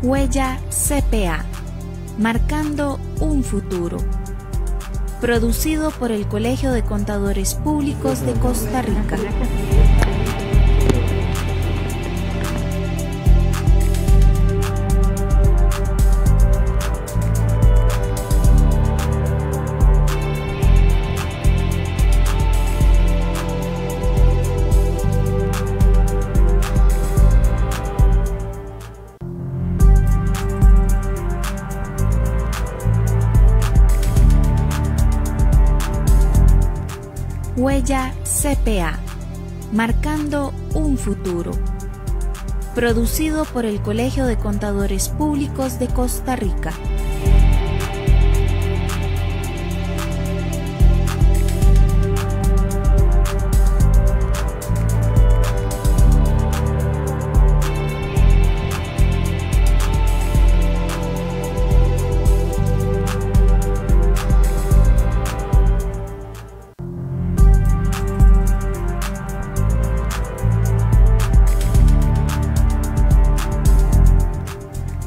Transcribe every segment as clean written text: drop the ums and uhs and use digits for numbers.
Huella CPA, marcando un futuro. Producido por el Colegio de Contadores Públicos de Costa Rica. Huella CPA, marcando un futuro. Producido por el Colegio de Contadores Públicos de Costa Rica.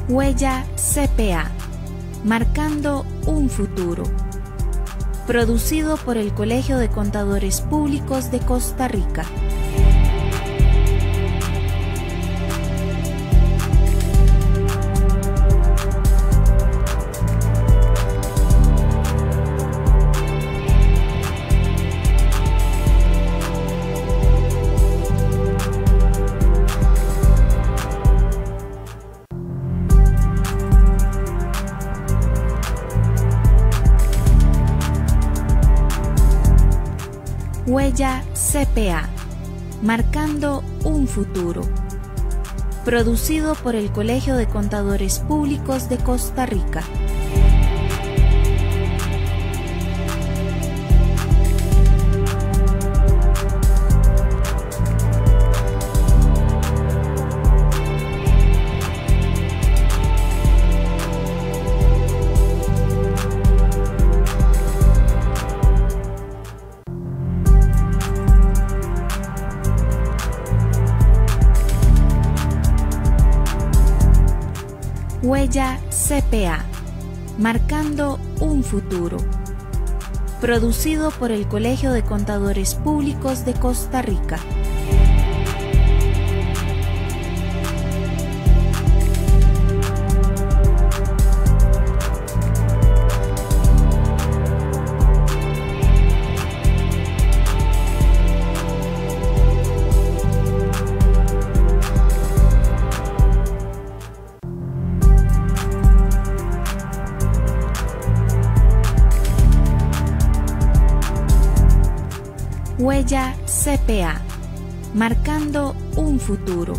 Huella CPA, marcando un futuro. Producido por el Colegio de Contadores Públicos de Costa Rica. Huella CPA, marcando un futuro. Producido por el Colegio de Contadores Públicos de Costa Rica. Huella CPA, marcando un futuro. Producido por el Colegio de Contadores Públicos de Costa Rica. Huella CPA, marcando un futuro.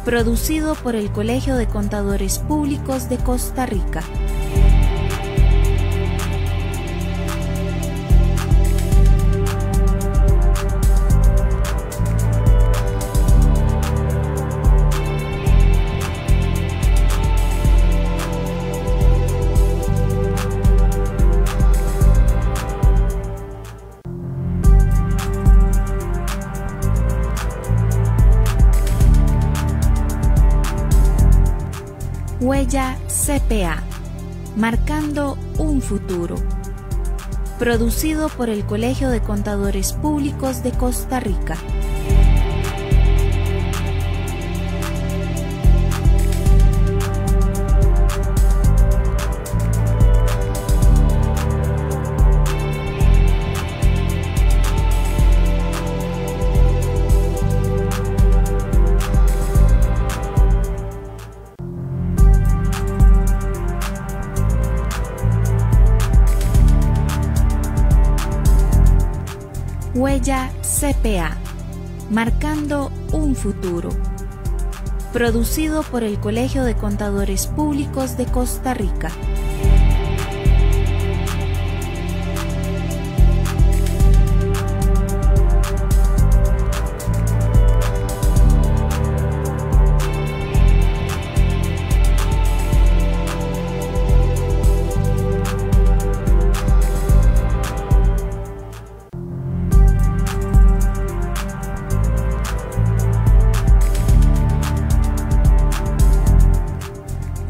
Producido por el Colegio de Contadores Públicos de Costa Rica. Huella CPA, marcando un futuro. Producido por el Colegio de Contadores Públicos de Costa Rica. Huella CPA, marcando un futuro. Producido por el Colegio de Contadores Públicos de Costa Rica.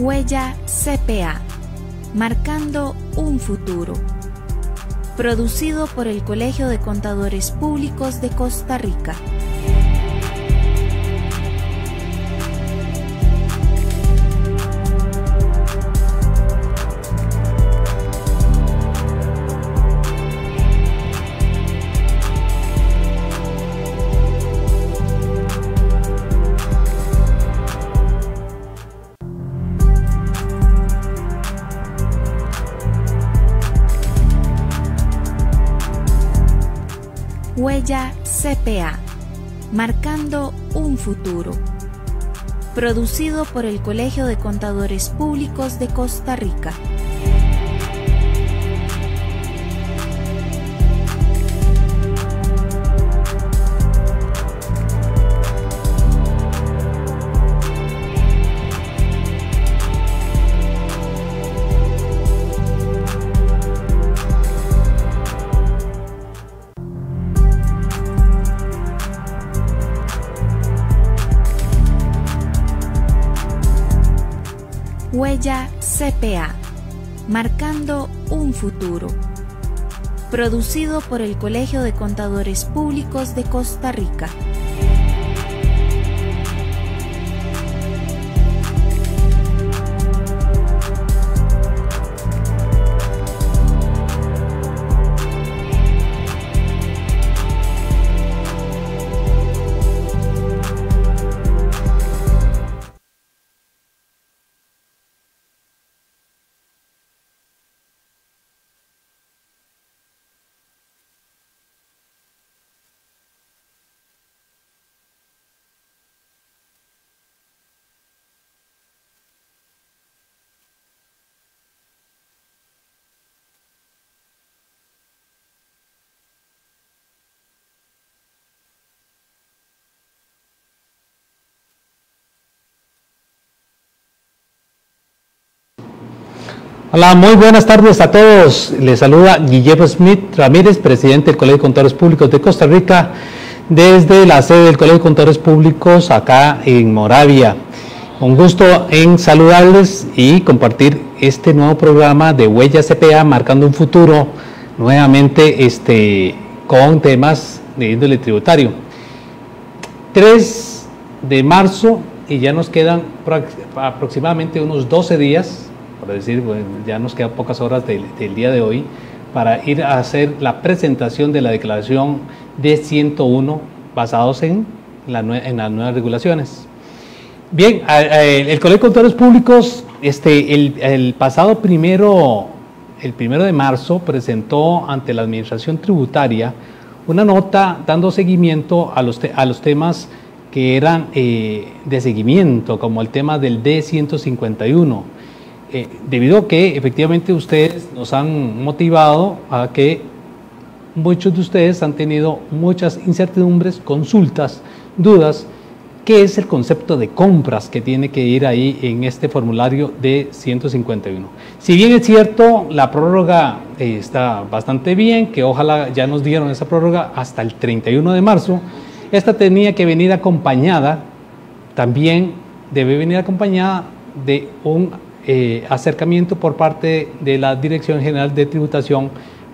Huella CPA, marcando un futuro. Producido por el Colegio de Contadores Públicos de Costa Rica. Huella CPA, marcando un futuro. Producido por el Colegio de Contadores Públicos de Costa Rica. Huella CPA, marcando un futuro. Producido por el Colegio de Contadores Públicos de Costa Rica. Hola, muy buenas tardes a todos. Les saluda Guillermo Smith Ramírez, presidente del Colegio de Contadores Públicos de Costa Rica, desde la sede del Colegio de Contadores Públicos acá en Moravia. Un gusto en saludarles y compartir este nuevo programa de Huella CPA, marcando un futuro, nuevamente con temas de índole tributario. 3 de marzo y ya nos quedan aproximadamente unos 12 días, por decir, bueno, ya nos quedan pocas horas del día de hoy para ir a hacer la presentación de la declaración D101 basados en las nuevas regulaciones. Bien, el Colegio de Contadores Públicos el pasado primero de marzo presentó ante la Administración Tributaria una nota dando seguimiento a los temas que eran de seguimiento, como el tema del D151. Debido a que efectivamente ustedes nos han motivado a que muchos de ustedes han tenido muchas incertidumbres, consultas, dudas, ¿qué es el concepto de compras que tiene que ir ahí en este formulario de 151? Si bien es cierto, la prórroga está bastante bien, que ojalá ya nos dieron esa prórroga hasta el 31 de marzo, esta tenía que venir acompañada, también debe venir acompañada de un acercamiento por parte de la Dirección General de Tributación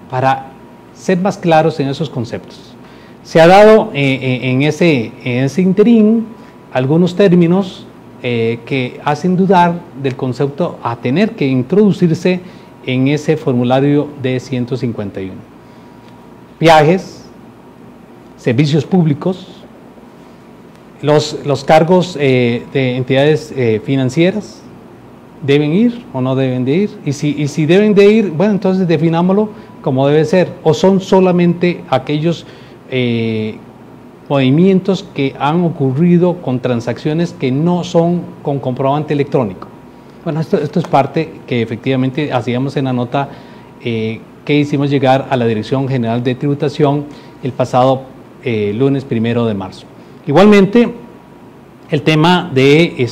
para ser más claros en esos conceptos. Se ha dado en ese interín algunos términos que hacen dudar del concepto a tener que introducirse en ese formulario de 151. Viajes, servicios públicos, los cargos de entidades financieras, ¿deben ir o no deben de ir? Y si deben de ir, bueno, entonces definámoslo como debe ser, o son solamente aquellos movimientos que han ocurrido con transacciones que no son con comprobante electrónico. Bueno, esto es parte que efectivamente hacíamos en la nota que hicimos llegar a la Dirección General de Tributación el pasado lunes 1 de marzo. Igualmente, el tema de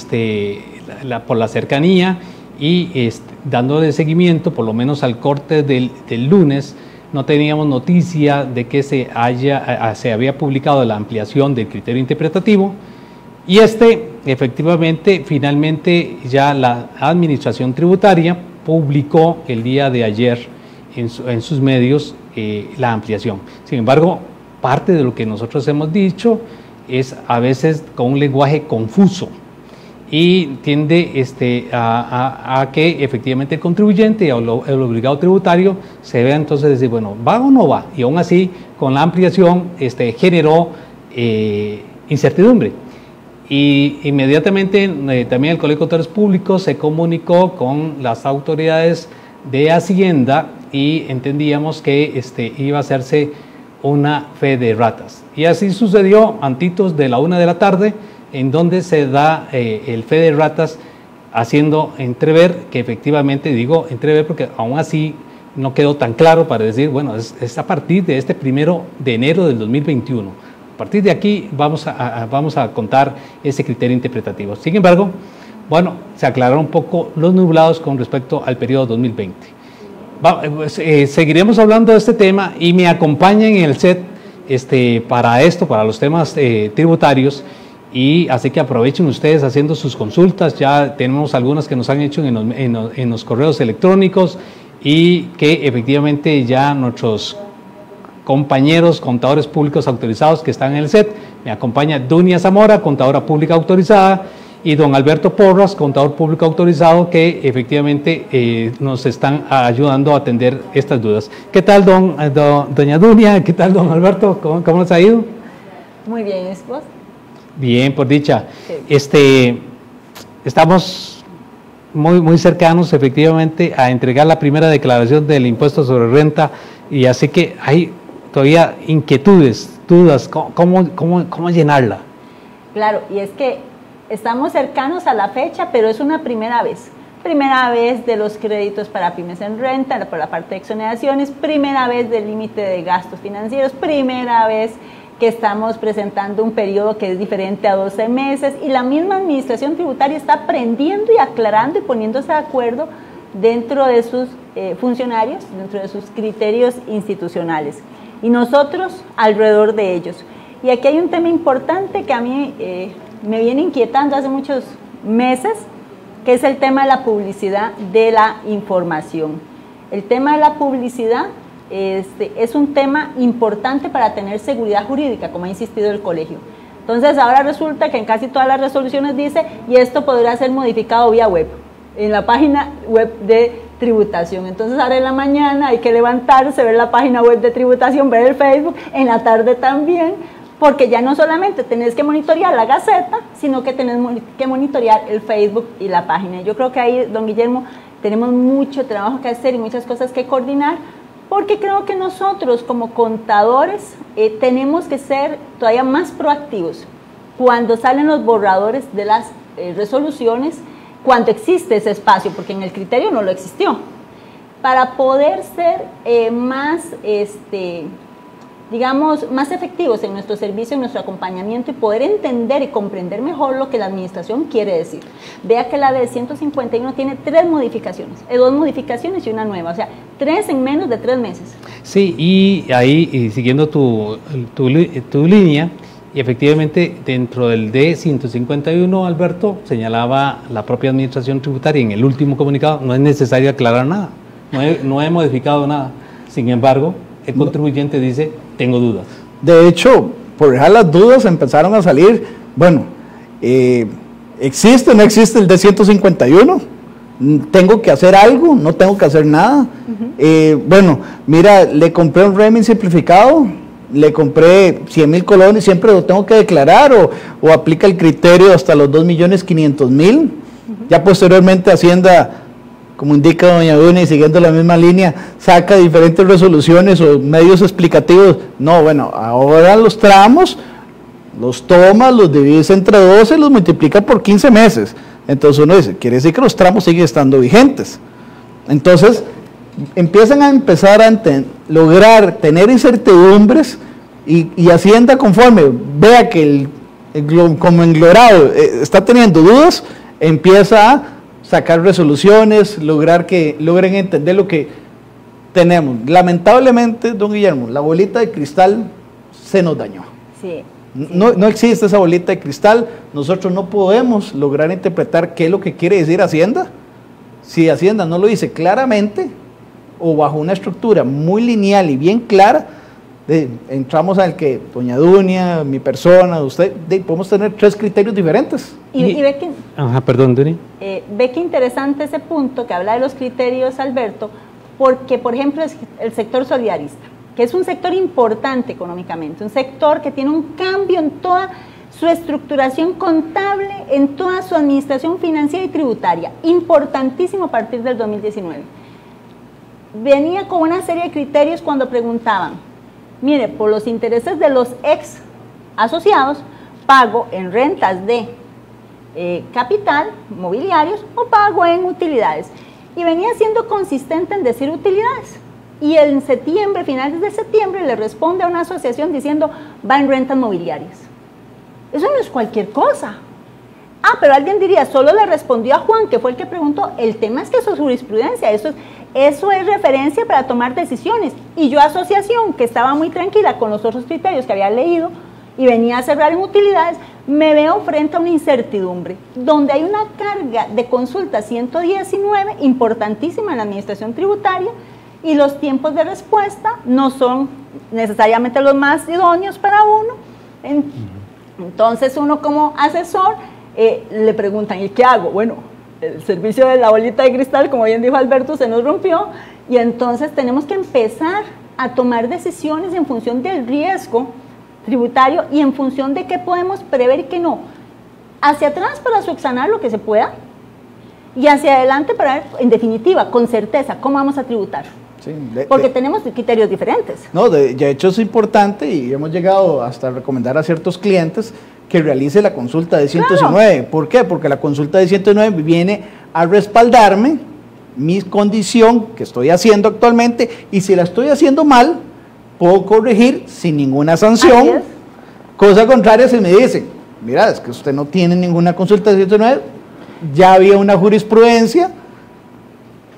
por la cercanía y dándole seguimiento, por lo menos al corte del lunes, no teníamos noticia de que se había publicado la ampliación del criterio interpretativo, y efectivamente, finalmente ya la Administración Tributaria publicó el día de ayer en sus medios la ampliación. Sin embargo, parte de lo que nosotros hemos dicho es a veces con un lenguaje confuso y tiende a que efectivamente el contribuyente o el obligado tributario se vea entonces decir, bueno, ¿va o no va? Y aún así, con la ampliación generó incertidumbre. Y inmediatamente también el Colegio de Contadores Públicos se comunicó con las autoridades de Hacienda y entendíamos que iba a hacerse una fe de ratas. Y así sucedió antitos de la 1 de la tarde, en donde se da el fe de ratas, haciendo entrever que efectivamente, digo entrever porque aún así no quedó tan claro para decir, bueno, es a partir de este 1 de enero del 2021. A partir de aquí vamos a contar ese criterio interpretativo. Sin embargo, bueno, se aclararon un poco los nublados con respecto al periodo 2020. Seguiremos hablando de este tema y me acompañan en el set para los temas tributarios. Y así que aprovechen ustedes haciendo sus consultas, ya tenemos algunas que nos han hecho en los correos electrónicos y que efectivamente ya nuestros compañeros contadores públicos autorizados que están en el set, me acompaña Dunia Zamora, contadora pública autorizada, y don Alberto Porras, contador público autorizado, que efectivamente nos están ayudando a atender estas dudas. ¿Qué tal doña Dunia? ¿Qué tal don Alberto? ¿Cómo les ha ido? Muy bien, ¿es vos? Bien, por dicha. Sí. Estamos muy cercanos efectivamente a entregar la primera declaración del impuesto sobre renta y así que hay todavía inquietudes, dudas, ¿cómo llenarla? Claro, y es que estamos cercanos a la fecha, pero es una primera vez de los créditos para pymes en renta, por la parte de exoneraciones, primera vez del límite de gastos financieros, primera vez que estamos presentando un periodo que es diferente a 12 meses y la misma administración tributaria está aprendiendo y aclarando y poniéndose de acuerdo dentro de sus funcionarios, dentro de sus criterios institucionales y nosotros alrededor de ellos. Y aquí hay un tema importante que a mí me viene inquietando hace muchos meses, que es el tema de la publicidad de la información. El tema de la publicidad es un tema importante para tener seguridad jurídica, como ha insistido el colegio. Entonces ahora resulta que en casi todas las resoluciones dice, y esto podrá ser modificado vía web, en la página web de tributación. Entonces ahora en la mañana hay que levantarse, ver la página web de tributación, ver el Facebook, en la tarde también, porque ya no solamente tenés que monitorear la Gaceta, sino que tenés que monitorear el Facebook y la página. Yo creo que ahí, don Guillermo, tenemos mucho trabajo que hacer y muchas cosas que coordinar, porque creo que nosotros como contadores tenemos que ser todavía más proactivos cuando salen los borradores de las resoluciones, cuando existe ese espacio, porque en el criterio no lo existió, para poder ser más, digamos, más efectivos en nuestro servicio, en nuestro acompañamiento y poder entender y comprender mejor lo que la administración quiere decir. Vea que la de 151 tiene 3 modificaciones, 2 modificaciones y una nueva, o sea, 3 en menos de 3 meses. Sí, y ahí, siguiendo tu línea, y efectivamente dentro del D151, Alberto, señalaba la propia administración tributaria en el último comunicado, no es necesario aclarar nada, no he modificado nada. Sin embargo, el contribuyente dice, tengo dudas. De hecho, por dejar las dudas empezaron a salir, bueno, ¿existe o no existe el D151? ¿Tengo que hacer algo? ¿No tengo que hacer nada? Bueno, mira, le compré un régimen simplificado, le compré 100,000 colones y siempre lo tengo que declarar o aplica el criterio hasta los 2.500.000. Ya posteriormente Hacienda, como indica doña Dunia, y siguiendo la misma línea, saca diferentes resoluciones o medios explicativos. No, bueno, ahora los tramos, los tomas, los divides entre 12 y los multiplica por 15 meses. Entonces uno dice, quiere decir que los tramos siguen estando vigentes. Entonces, empiezan a lograr tener incertidumbres y Hacienda, conforme vea que como englorado está teniendo dudas, empieza a sacar resoluciones, lograr que logren entender lo que tenemos. Lamentablemente, don Guillermo, la bolita de cristal se nos dañó. Sí. No existe esa bolita de cristal, nosotros no podemos lograr interpretar qué es lo que quiere decir Hacienda. Si Hacienda no lo dice claramente o bajo una estructura muy lineal y bien clara, entramos al que doña Dunia, mi persona, usted, podemos tener 3 criterios diferentes. Y ve que, perdón, Dunia. Ve que interesante ese punto que habla de los criterios, Alberto, porque, por ejemplo, el sector solidarista, que es un sector importante económicamente, un sector que tiene un cambio en toda su estructuración contable, en toda su administración financiera y tributaria, importantísimo a partir del 2019. Venía con una serie de criterios cuando preguntaban, mire, por los intereses de los ex asociados, pago en rentas de capital, mobiliarios, o pago en utilidades. Y venía siendo consistente en decir utilidades. Y en septiembre, finales de septiembre, le responde a una asociación diciendo, va en rentas mobiliarias. Eso no es cualquier cosa. Pero alguien diría, solo le respondió a Juan, que fue el que preguntó. El tema es que eso es jurisprudencia, eso es referencia para tomar decisiones. Y yo, asociación, que estaba muy tranquila con los otros criterios que había leído y venía a cerrar en utilidades, me veo frente a una incertidumbre, donde hay una carga de consulta 119 importantísima en la administración tributaria, y los tiempos de respuesta no son necesariamente los más idóneos para uno. Entonces uno como asesor le preguntan, ¿y qué hago? Bueno, el servicio de la bolita de cristal, como bien dijo Alberto, se nos rompió, y entonces tenemos que empezar a tomar decisiones en función del riesgo tributario y en función de qué podemos prever y qué no. Hacia atrás para subsanar lo que se pueda, y hacia adelante para ver, en definitiva, con certeza, cómo vamos a tributar. Sí, porque tenemos criterios diferentes. No, de hecho es importante, y hemos llegado hasta recomendar a ciertos clientes que realice la consulta de 119. Claro. ¿Por qué? Porque la consulta de 119 viene a respaldarme mi condición que estoy haciendo actualmente, y si la estoy haciendo mal, puedo corregir sin ninguna sanción. Cosa contraria, si me dicen, mira, es que usted no tiene ninguna consulta de 109, ya había una jurisprudencia,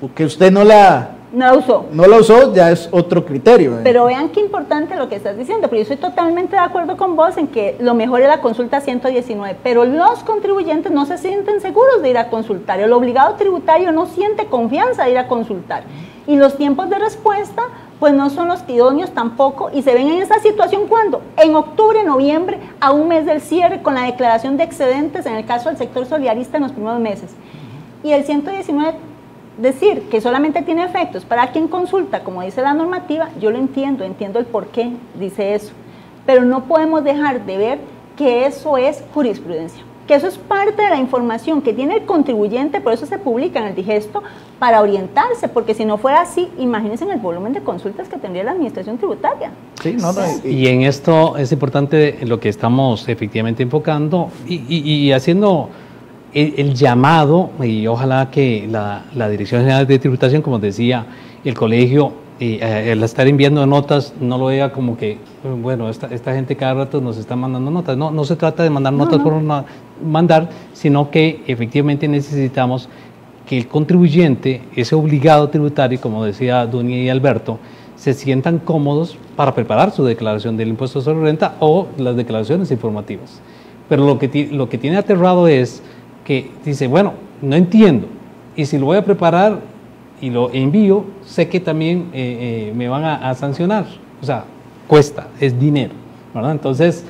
porque usted no la usó, ya es otro criterio. Pero vean qué importante lo que estás diciendo, pero yo estoy totalmente de acuerdo con vos en que lo mejor es la consulta 119, pero los contribuyentes no se sienten seguros de ir a consultar, el obligado tributario no siente confianza de ir a consultar, y los tiempos de respuesta pues no son los idóneos tampoco, y se ven en esa situación cuando en octubre, noviembre, a un mes del cierre, con la declaración de excedentes en el caso del sector solidarista en los primeros meses, y el 119 decir que solamente tiene efectos para quien consulta, como dice la normativa, yo lo entiendo el por qué dice eso, pero no podemos dejar de ver que eso es jurisprudencia, que eso es parte de la información que tiene el contribuyente, por eso se publica en el digesto, para orientarse, porque si no fuera así, imagínense en el volumen de consultas que tendría la administración tributaria. Sí, y en esto es importante lo que estamos efectivamente enfocando y haciendo el llamado, y ojalá que la Dirección General de Tributación, como decía, el colegio, al estar enviando notas, no lo vea como que, bueno, esta gente cada rato nos está mandando notas. No se trata de mandar notas por mandar, sino que efectivamente necesitamos que el contribuyente, ese obligado tributario, como decía Dunia y Alberto, se sientan cómodos para preparar su declaración del impuesto sobre renta o las declaraciones informativas. Pero lo que tiene aterrado es que dice, bueno, no entiendo, y si lo voy a preparar y lo envío, sé que también me van a sancionar, o sea, cuesta, es dinero, ¿verdad? Entonces,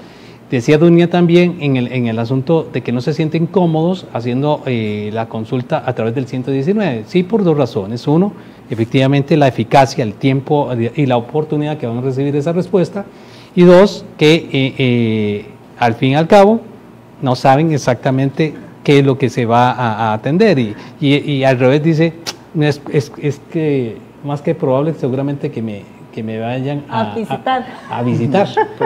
decía Dunia también en el asunto de que no se sienten cómodos haciendo la consulta a través del 119, sí, por 2 razones. Uno, efectivamente la eficacia, el tiempo y la oportunidad que van a recibir esa respuesta, y 2, que al fin y al cabo no saben exactamente qué es lo que se va a atender, y al revés dice, es que más que probable seguramente que me vayan a visitar,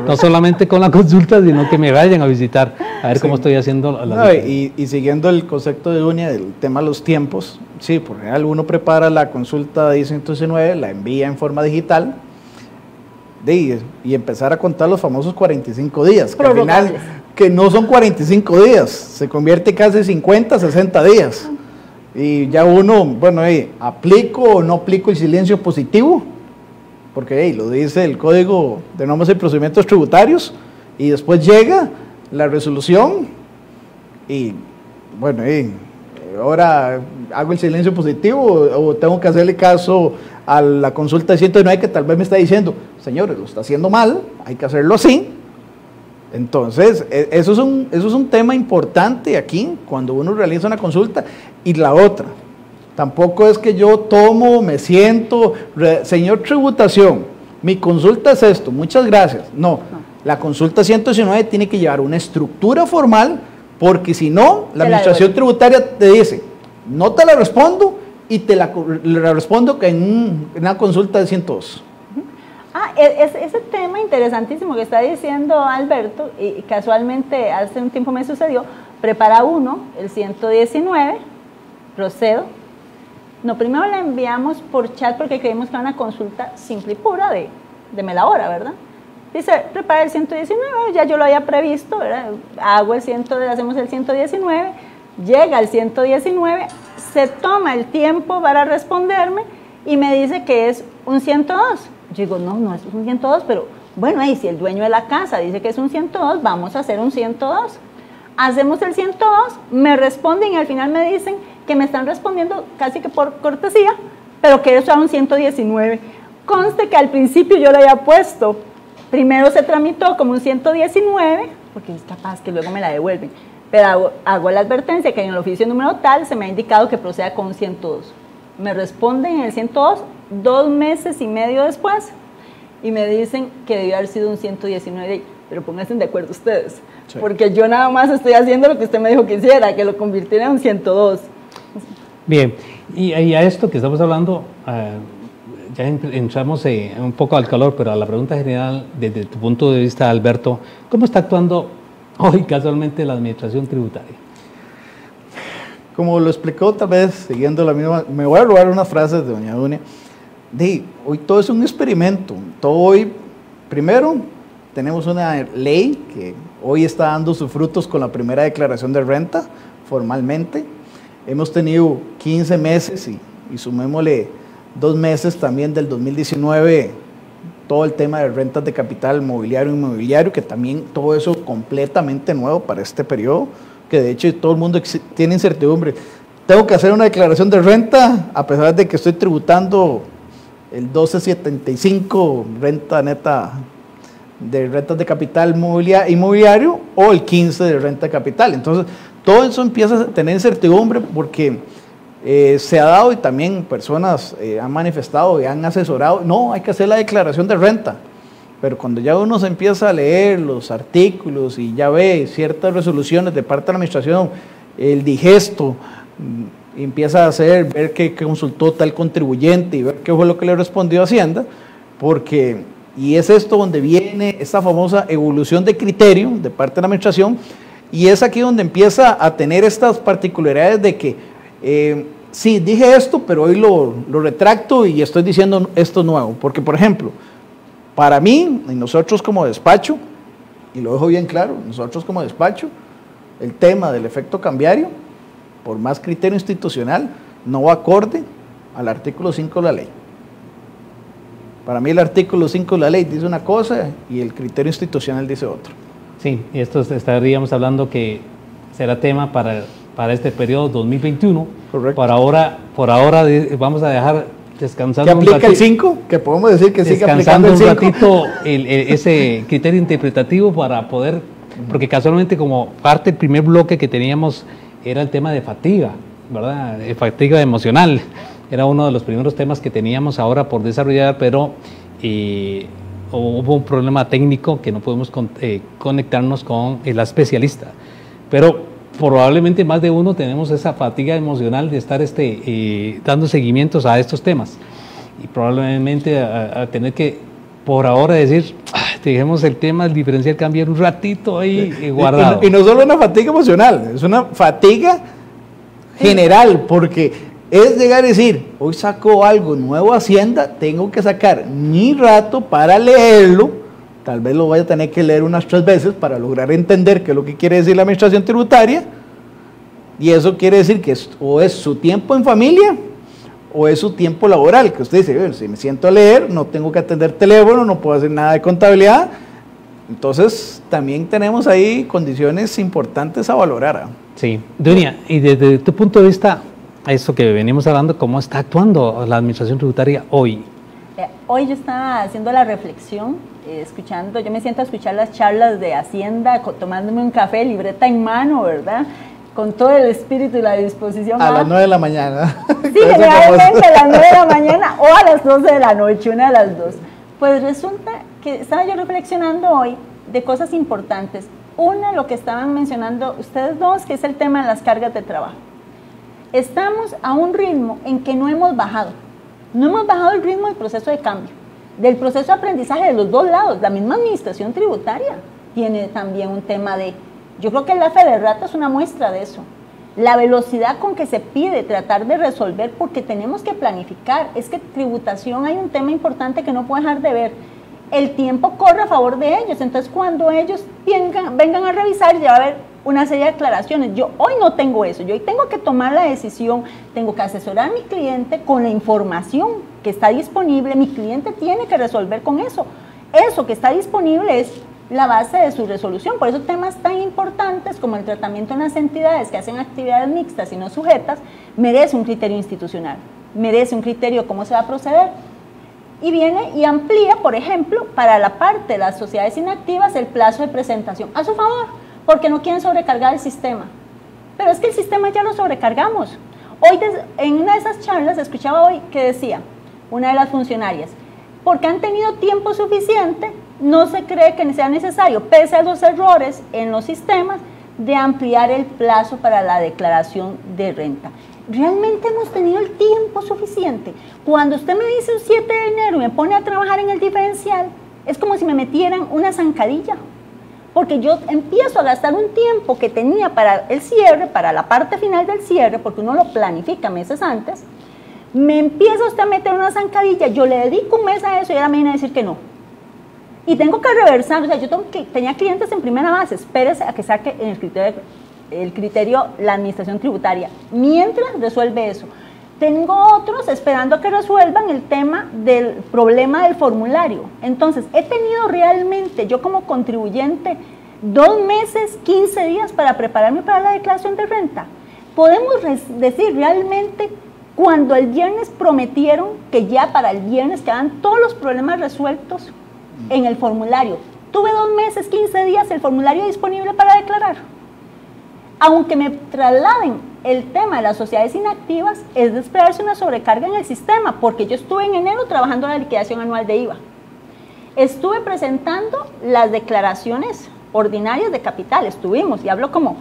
no solamente con la consulta, sino que me vayan a visitar, a ver cómo estoy haciendo y siguiendo el concepto de Dunia del tema de los tiempos, sí, por general uno prepara la consulta de 119, la envía en forma digital, y empezar a contar los famosos 45 días, que al final, que no son 45 días, se convierte casi 50, 60 días, y ya uno, bueno, aplico o no aplico el silencio positivo, porque lo dice el Código de Normas y Procedimientos Tributarios, Y después llega la resolución y, bueno, ahora hago el silencio positivo o tengo que hacerle caso a la consulta de 109 que tal vez me está diciendo, señores, lo está haciendo mal, hay que hacerlo así. Entonces, eso es un tema importante aquí cuando uno realiza una consulta. Y la otra, tampoco es que yo tomo, me siento, señor tributación, mi consulta es esto, muchas gracias. No, la consulta 119 tiene que llevar una estructura formal, porque si no, la administración tributaria te dice, no te la respondo y te la respondo en una consulta de 102. Ese tema interesantísimo que está diciendo Alberto, y casualmente hace un tiempo me sucedió, prepara uno, el 119, procedo. No, primero la enviamos por chat porque creímos que era una consulta simple y pura de me la hora, ¿verdad? Dice, prepara el 119, ya yo lo había previsto, ¿verdad? Hacemos el 119, llega el 119, se toma el tiempo para responderme y me dice que es un 102. Yo digo, no es un 102, pero bueno, y si el dueño de la casa dice que es un 102, vamos a hacer un 102. Hacemos el 102, me responden y al final me dicen que me están respondiendo casi que por cortesía, pero que eso era un 119. Conste que al principio yo lo había puesto, primero se tramitó como un 119, porque es capaz que luego me la devuelven, pero hago la advertencia que en el oficio número tal se me ha indicado que proceda con un 102. Me responden en el 102 2 meses y medio después y me dicen que debió haber sido un 119, pero pónganse de acuerdo ustedes, sí, porque yo nada más estoy haciendo lo que usted me dijo que hiciera, que lo convirtiera en un 102. Bien, y a esto que estamos hablando, ya entramos un poco al calor, pero a la pregunta general, desde tu punto de vista, Alberto, ¿cómo está actuando hoy casualmente la administración tributaria? Como lo explicó otra vez, siguiendo la misma, me voy a robar unas frases de doña Dunia. Hoy todo es un experimento. Todo hoy, primero, tenemos una ley que hoy está dando sus frutos con la primera declaración de renta, formalmente. Hemos tenido 15 meses y sumémosle 2 meses también del 2019, todo el tema de rentas de capital mobiliario e inmobiliario, que también todo eso completamente nuevo para este periodo, que de hecho todo el mundo tiene incertidumbre. Tengo que hacer una declaración de renta a pesar de que estoy tributando el 1275 renta neta de rentas de capital inmobiliario o el 15 de renta de capital. Entonces todo eso empieza a tener incertidumbre porque se ha dado y también personas han manifestado y han asesorado, no, hay que hacer la declaración de renta. Pero cuando ya uno se empieza a leer los artículos y ya ve ciertas resoluciones de parte de la administración, el digesto, empieza a ver qué consultó tal contribuyente y ver qué fue lo que le respondió Hacienda, y es esto donde viene esta famosa evolución de criterio de parte de la administración, y es aquí donde empieza a tener estas particularidades de que, sí, dije esto, pero hoy lo retracto y estoy diciendo esto nuevo, porque por ejemplo, para mí, y nosotros como despacho, y lo dejo bien claro, nosotros como despacho, el tema del efecto cambiario, por más criterio institucional, no va acorde al artículo 5 de la ley. Para mí el artículo 5 de la ley dice una cosa y el criterio institucional dice otra. Sí, y esto estaríamos hablando que será tema para este periodo 2021. Correcto. Por ahora vamos a dejar descansando un ratito. ¿Que aplica el 5? Que podemos decir que sigue aplicando el 5. Descansando un ratito ese criterio interpretativo para poder, porque casualmente como parte del primer bloque que teníamos era el tema de fatiga, ¿verdad? Fatiga emocional. Era uno de los primeros temas que teníamos ahora por desarrollar, pero hubo un problema técnico que no podemos conectarnos con la especialista. Pero probablemente más de uno tenemos esa fatiga emocional de estar dando seguimientos a estos temas. Y probablemente a tener que, por ahora, decir, dejemos el tema del diferencial cambiar un ratito ahí guardado. Y no solo una fatiga emocional, es una fatiga general, porque es llegar a decir, hoy sacó algo nuevo Hacienda, tengo que sacar mi rato para leerlo, tal vez lo vaya a tener que leer unas 3 veces para lograr entender qué es lo que quiere decir la administración tributaria, y eso quiere decir que o es su tiempo en familia, o es su tiempo laboral, que usted dice, bueno, si me siento a leer, no tengo que atender teléfono, no puedo hacer nada de contabilidad, Entonces, también tenemos ahí condiciones importantes a valorar. Sí, Dunia, y desde tu punto de vista, eso que venimos hablando, ¿cómo está actuando la administración tributaria hoy? Hoy yo estaba haciendo la reflexión, escuchando, yo me siento a escuchar las charlas de Hacienda, tomándome un café, libreta en mano, ¿verdad? Con todo el espíritu y la disposición. A las 9 de la mañana. Sí, generalmente a las 9 de la mañana o a las 12 de la noche, una de las dos. Pues resulta que estaba yo reflexionando hoy de cosas importantes. Una, lo que estaban mencionando ustedes dos, que es el tema de las cargas de trabajo. Estamos a un ritmo en que no hemos bajado. No hemos bajado el ritmo del proceso de cambio, del proceso de aprendizaje de los dos lados. La misma administración tributaria tiene también un tema de... Yo creo que el AFE de Rata es una muestra de eso. La velocidad con que se pide tratar de resolver, porque tenemos que planificar. Es que tributación hay un tema importante que no puedo dejar de ver. El tiempo corre a favor de ellos, entonces cuando ellos vengan a revisar ya va a haber una serie de aclaraciones. Yo hoy no tengo eso, yo hoy tengo que tomar la decisión, tengo que asesorar a mi cliente con la información que está disponible, mi cliente tiene que resolver con eso. Eso que está disponible es la base de su resolución. Por eso temas tan importantes como el tratamiento en las entidades que hacen actividades mixtas y no sujetas, merece un criterio institucional, merece un criterio cómo se va a proceder. Y viene y amplía, por ejemplo, para la parte de las sociedades inactivas el plazo de presentación a su favor, porque no quieren sobrecargar el sistema. Pero es que el sistema ya lo sobrecargamos. Hoy, en una de esas charlas, escuchaba hoy que decía una de las funcionarias, porque han tenido tiempo suficiente, no se cree que sea necesario, pese a los errores en los sistemas, de ampliar el plazo para la declaración de renta. ¿Realmente hemos tenido el tiempo suficiente? Cuando usted me dice un 7 de enero y me pone a trabajar en el diferencial, es como si me metieran una zancadilla, porque yo empiezo a gastar un tiempo que tenía para el cierre, para la parte final del cierre, porque uno lo planifica meses antes, me empieza usted a meter una zancadilla, yo le dedico un mes a eso y ahora me viene a decir que no. Y tengo que reversar, o sea, yo tenía clientes en primera base, espérese a que saque el criterio la administración tributaria, mientras resuelve eso. Tengo otros esperando a que resuelvan el tema del problema del formulario. Entonces, he tenido realmente, yo como contribuyente, 2 meses, 15 días para prepararme para la declaración de renta. Podemos decir realmente, cuando el viernes prometieron que ya para el viernes quedan todos los problemas resueltos en el formulario. Tuve 2 meses, 15 días el formulario disponible para declarar. Aunque me trasladen el tema de las sociedades inactivas, es de esperarse una sobrecarga en el sistema, porque yo estuve en enero trabajando la liquidación anual de IVA. Estuve presentando las declaraciones ordinarias de capital, estuvimos, y hablo como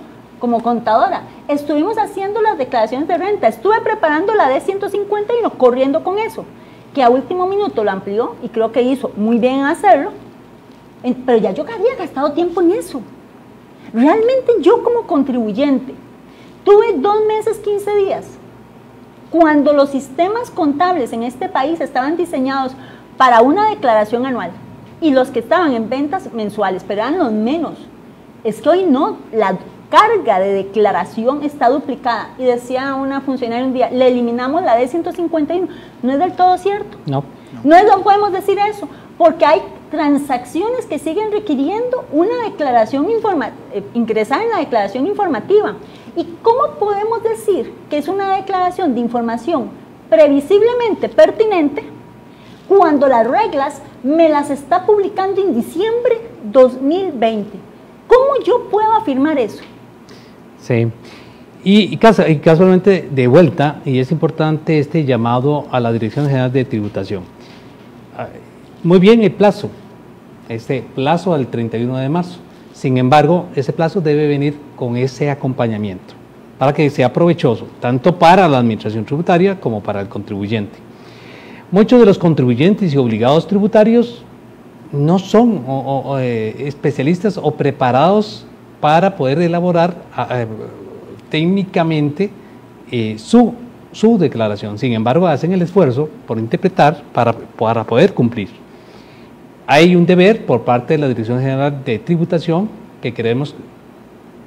contadora, estuvimos haciendo las declaraciones de renta, estuve preparando la D151, corriendo con eso, que a último minuto lo amplió y creo que hizo muy bien en hacerlo, pero ya yo había gastado tiempo en eso. Realmente yo como contribuyente tuve 2 meses, 15 días, cuando los sistemas contables en este país estaban diseñados para una declaración anual y los que estaban en ventas mensuales, pero eran los menos. Es que hoy no, la carga de declaración está duplicada. Y decía una funcionaria un día, le eliminamos la D151. No es del todo cierto. No podemos decir eso, porque hay transacciones que siguen requiriendo una declaración ingresar en la declaración informativa. ¿Y cómo podemos decir que es una declaración de información previsiblemente pertinente cuando las reglas me las está publicando en diciembre 2020? ¿Cómo yo puedo afirmar eso? Sí, y casualmente de vuelta, y es importante este llamado a la Dirección General de Tributación. Muy bien el plazo, este plazo al 31 de marzo. Sin embargo, ese plazo debe venir con ese acompañamiento para que sea provechoso, tanto para la administración tributaria como para el contribuyente. Muchos de los contribuyentes y obligados tributarios no son especialistas o preparados para poder elaborar técnicamente su declaración. Sin embargo, hacen el esfuerzo por interpretar para poder cumplir. Hay un deber por parte de la Dirección General de Tributación que creemos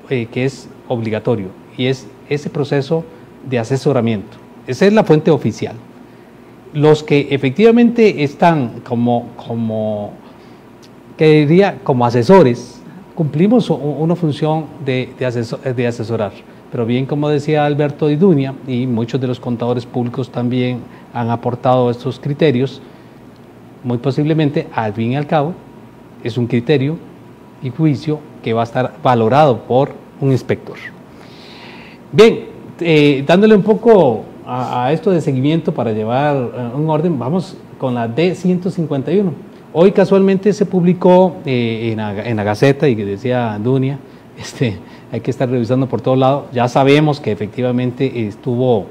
que es obligatorio, y es ese proceso de asesoramiento. Esa es la fuente oficial. Los que efectivamente están como que diría como asesores, cumplimos una función de asesorar. Pero bien, como decía Alberto Idunia, y muchos de los contadores públicos también han aportado estos criterios, muy posiblemente, al fin y al cabo, es un criterio y juicio que va a estar valorado por un inspector. Bien, dándole un poco a esto de seguimiento para llevar un orden, vamos con la D151. Hoy casualmente se publicó en la Gaceta, y que decía Dunia, hay que estar revisando por todos lados. Ya sabemos que efectivamente estuvo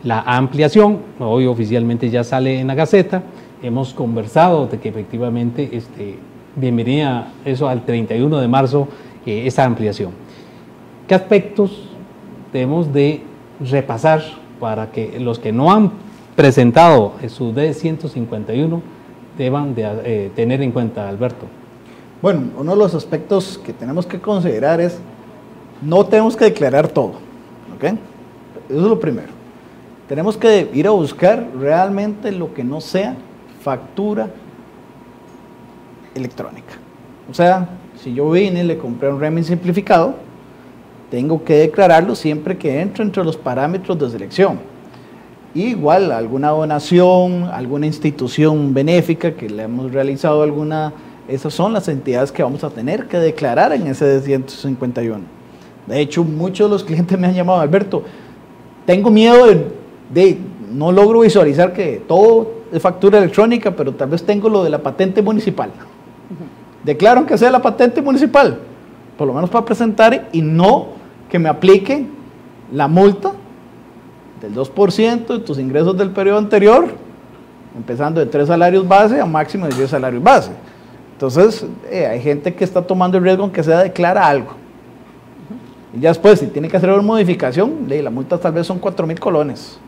la ampliación, hoy oficialmente ya sale en la Gaceta. Hemos conversado de que efectivamente bienvenida eso al 31 de marzo, esa ampliación. ¿Qué aspectos debemos de repasar para que los que no han presentado su D151 deban de tener en cuenta, Alberto? Bueno, uno de los aspectos que tenemos que considerar es, no tenemos que declarar todo, ¿ok? Eso es lo primero. Tenemos que ir a buscar realmente lo que no sea factura electrónica. O sea, si yo vine y le compré un régimen simplificado, tengo que declararlo siempre que entre entre los parámetros de selección. Y igual, alguna donación, alguna institución benéfica que le hemos realizado esas son las entidades que vamos a tener que declarar en ese D151. De hecho, muchos de los clientes me han llamado, Alberto, tengo miedo no logro visualizar que todo es factura electrónica, pero tal vez tengo lo de la patente municipal. Declaro que sea la patente municipal, por lo menos para presentar, y no que me aplique la multa del 2% de tus ingresos del periodo anterior, empezando de 3 salarios base a máximo de 10 salarios base. Entonces, hay gente que está tomando el riesgo aunque sea declara algo. Y ya después, si tiene que hacer una modificación, la multa tal vez son 4,000 colones.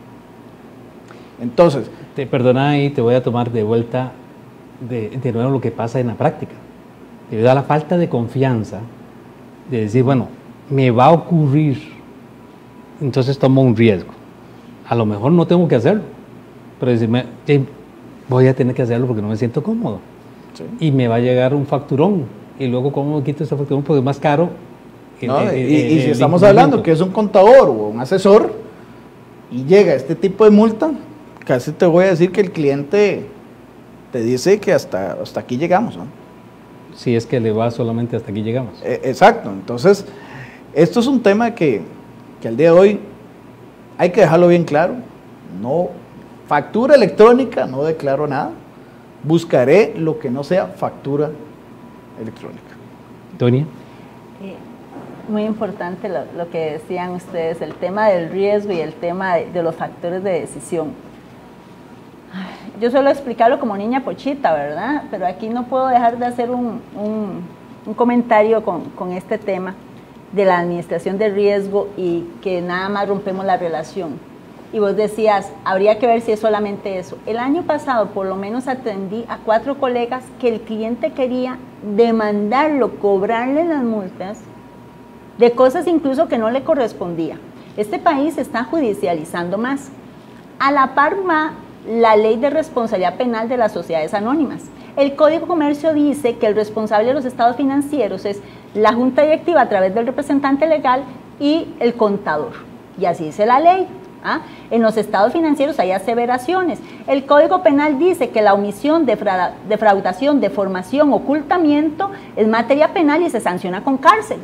Entonces, Perdona ahí, te voy a tomar de vuelta de nuevo lo que pasa en la práctica. Debido a la falta de confianza, de decir, bueno, me va a ocurrir, entonces tomo un riesgo. A lo mejor no tengo que hacerlo, pero decirme, voy a tener que hacerlo porque no me siento cómodo. Sí. Y me va a llegar un facturón. Y luego, ¿cómo quito ese facturón? Porque es más caro. No, y si estamos hablando que es un contador o un asesor y llega este tipo de multa, casi te voy a decir que el cliente te dice que hasta aquí llegamos, ¿no? Si es que le va solamente hasta aquí llegamos. Exacto. Entonces, esto es un tema que al día de hoy hay que dejarlo bien claro. No, factura electrónica, no declaro nada. Buscaré lo que no sea factura electrónica. Donia. Muy importante lo que decían ustedes, el tema del riesgo y el tema de los factores de decisión. Yo suelo explicarlo como niña pochita, ¿verdad? Pero aquí no puedo dejar de hacer un comentario con este tema de la administración de riesgo y que nada más rompemos la relación. Y vos decías, habría que ver si es solamente eso. El año pasado por lo menos atendí a 4 colegas que el cliente quería demandarlo, cobrarle las multas de cosas incluso que no le correspondía. Este país se está judicializando más. A la par va la ley de responsabilidad penal de las sociedades anónimas. El Código de Comercio dice que el responsable de los estados financieros es la junta directiva a través del representante legal y el contador. Y así dice la ley. En los estados financieros hay aseveraciones. El Código Penal dice que la omisión, defraudación, deformación, ocultamiento es materia penal y se sanciona con cárcel.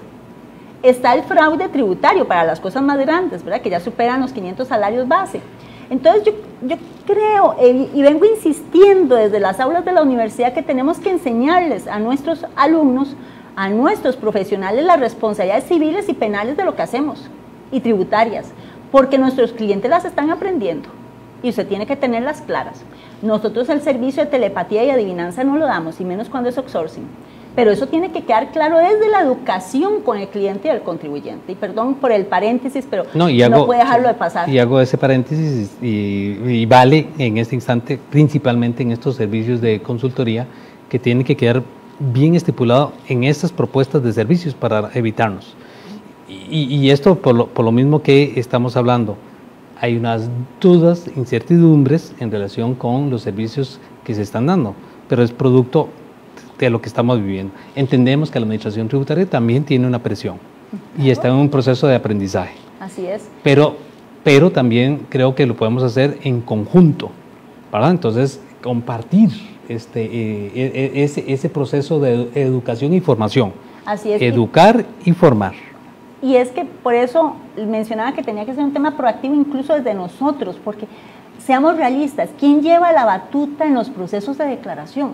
Está el fraude tributario para las cosas más grandes, ¿verdad? Que ya superan los 500 salarios base. Entonces yo creo y vengo insistiendo desde las aulas de la universidad que tenemos que enseñarles a nuestros alumnos, a nuestros profesionales las responsabilidades civiles y penales de lo que hacemos y tributarias, porque nuestros clientes las están aprendiendo y usted tiene que tenerlas claras. Nosotros el servicio de telepatía y adivinanza no lo damos, y menos cuando es outsourcing. Pero eso tiene que quedar claro desde la educación con el cliente y el contribuyente. Y perdón por el paréntesis, pero no puedo dejarlo de pasar. Y hago ese paréntesis y vale en este instante, principalmente en estos servicios de consultoría, que tiene que quedar bien estipulado en estas propuestas de servicios para evitarnos. Y esto por lo mismo que estamos hablando, hay unas dudas, incertidumbres en relación con los servicios que se están dando, pero es producto de lo que estamos viviendo. Entendemos que la administración tributaria también tiene una presión y está en un proceso de aprendizaje. Así es. Pero también creo que lo podemos hacer en conjunto, ¿verdad? Entonces, compartir ese proceso de educación y formación. Así es. Educar y formar. Y es que por eso mencionaba que tenía que ser un tema proactivo incluso desde nosotros, porque seamos realistas, ¿quién lleva la batuta en los procesos de declaración?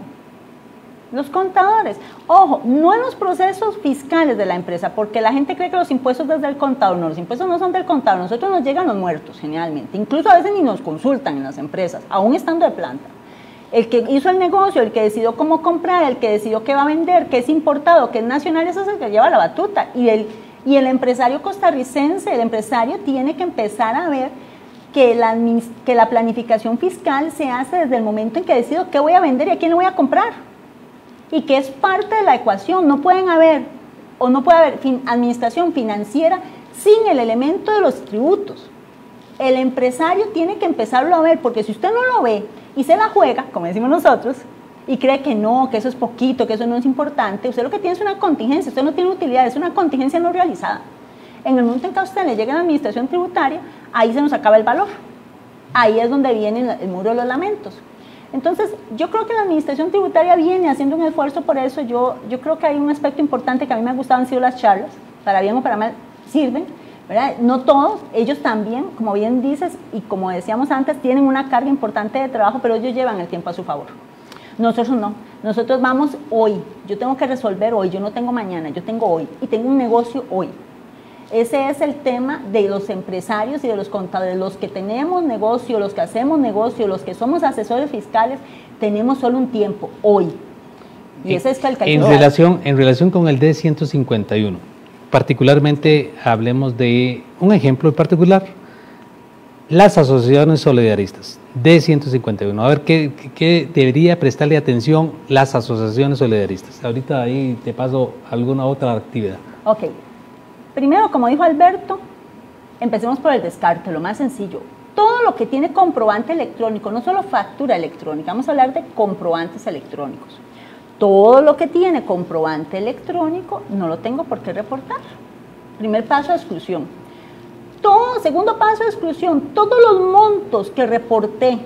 Los contadores. Ojo, no en los procesos fiscales de la empresa, porque la gente cree que los impuestos desde el contador. No, los impuestos no son del contador, nosotros nos llegan los muertos generalmente. Incluso a veces ni nos consultan en las empresas, aún estando de planta. El que hizo el negocio, el que decidió cómo comprar, el que decidió qué va a vender, qué es importado, qué es nacional, eso es el que lleva la batuta. Y el empresario costarricense, el empresario tiene que empezar a ver que la planificación fiscal se hace desde el momento en que decido qué voy a vender y a quién le voy a comprar. Y que es parte de la ecuación. No puede haber administración financiera sin el elemento de los tributos. El empresario tiene que empezarlo a ver, porque si usted no lo ve y se la juega, como decimos nosotros, y cree que no, que eso es poquito, que eso no es importante, usted lo que tiene es una contingencia, usted no tiene utilidad, es una contingencia no realizada. En el momento en que a usted le llegue la administración tributaria, ahí se nos acaba el valor. Ahí es donde viene el muro de los lamentos. Entonces, yo creo que la administración tributaria viene haciendo un esfuerzo por eso. Yo creo que hay un aspecto importante que a mí me ha gustado, han sido las charlas, para bien o para mal, sirven, ¿verdad? No todos, ellos también, como bien dices, y como decíamos antes, tienen una carga importante de trabajo, pero ellos llevan el tiempo a su favor. Nosotros no, nosotros vamos hoy, yo tengo que resolver hoy, yo no tengo mañana, yo tengo hoy, y tengo un negocio hoy. Ese es el tema de los empresarios y de los contadores, los que tenemos negocio, los que hacemos negocio, los que somos asesores fiscales, tenemos solo un tiempo, hoy. Y ese es el que en relación con el D151, particularmente hablemos de un ejemplo en particular, las asociaciones solidaristas, D151. A ver, ¿qué debería prestarle atención las asociaciones solidaristas? Ahorita ahí te paso alguna otra actividad. Ok. Primero, como dijo Alberto, empecemos por el descarte, lo más sencillo. Todo lo que tiene comprobante electrónico, no solo factura electrónica, vamos a hablar de comprobantes electrónicos. Todo lo que tiene comprobante electrónico no lo tengo por qué reportar. Primer paso de exclusión. Segundo paso de exclusión, todos los montos que reporté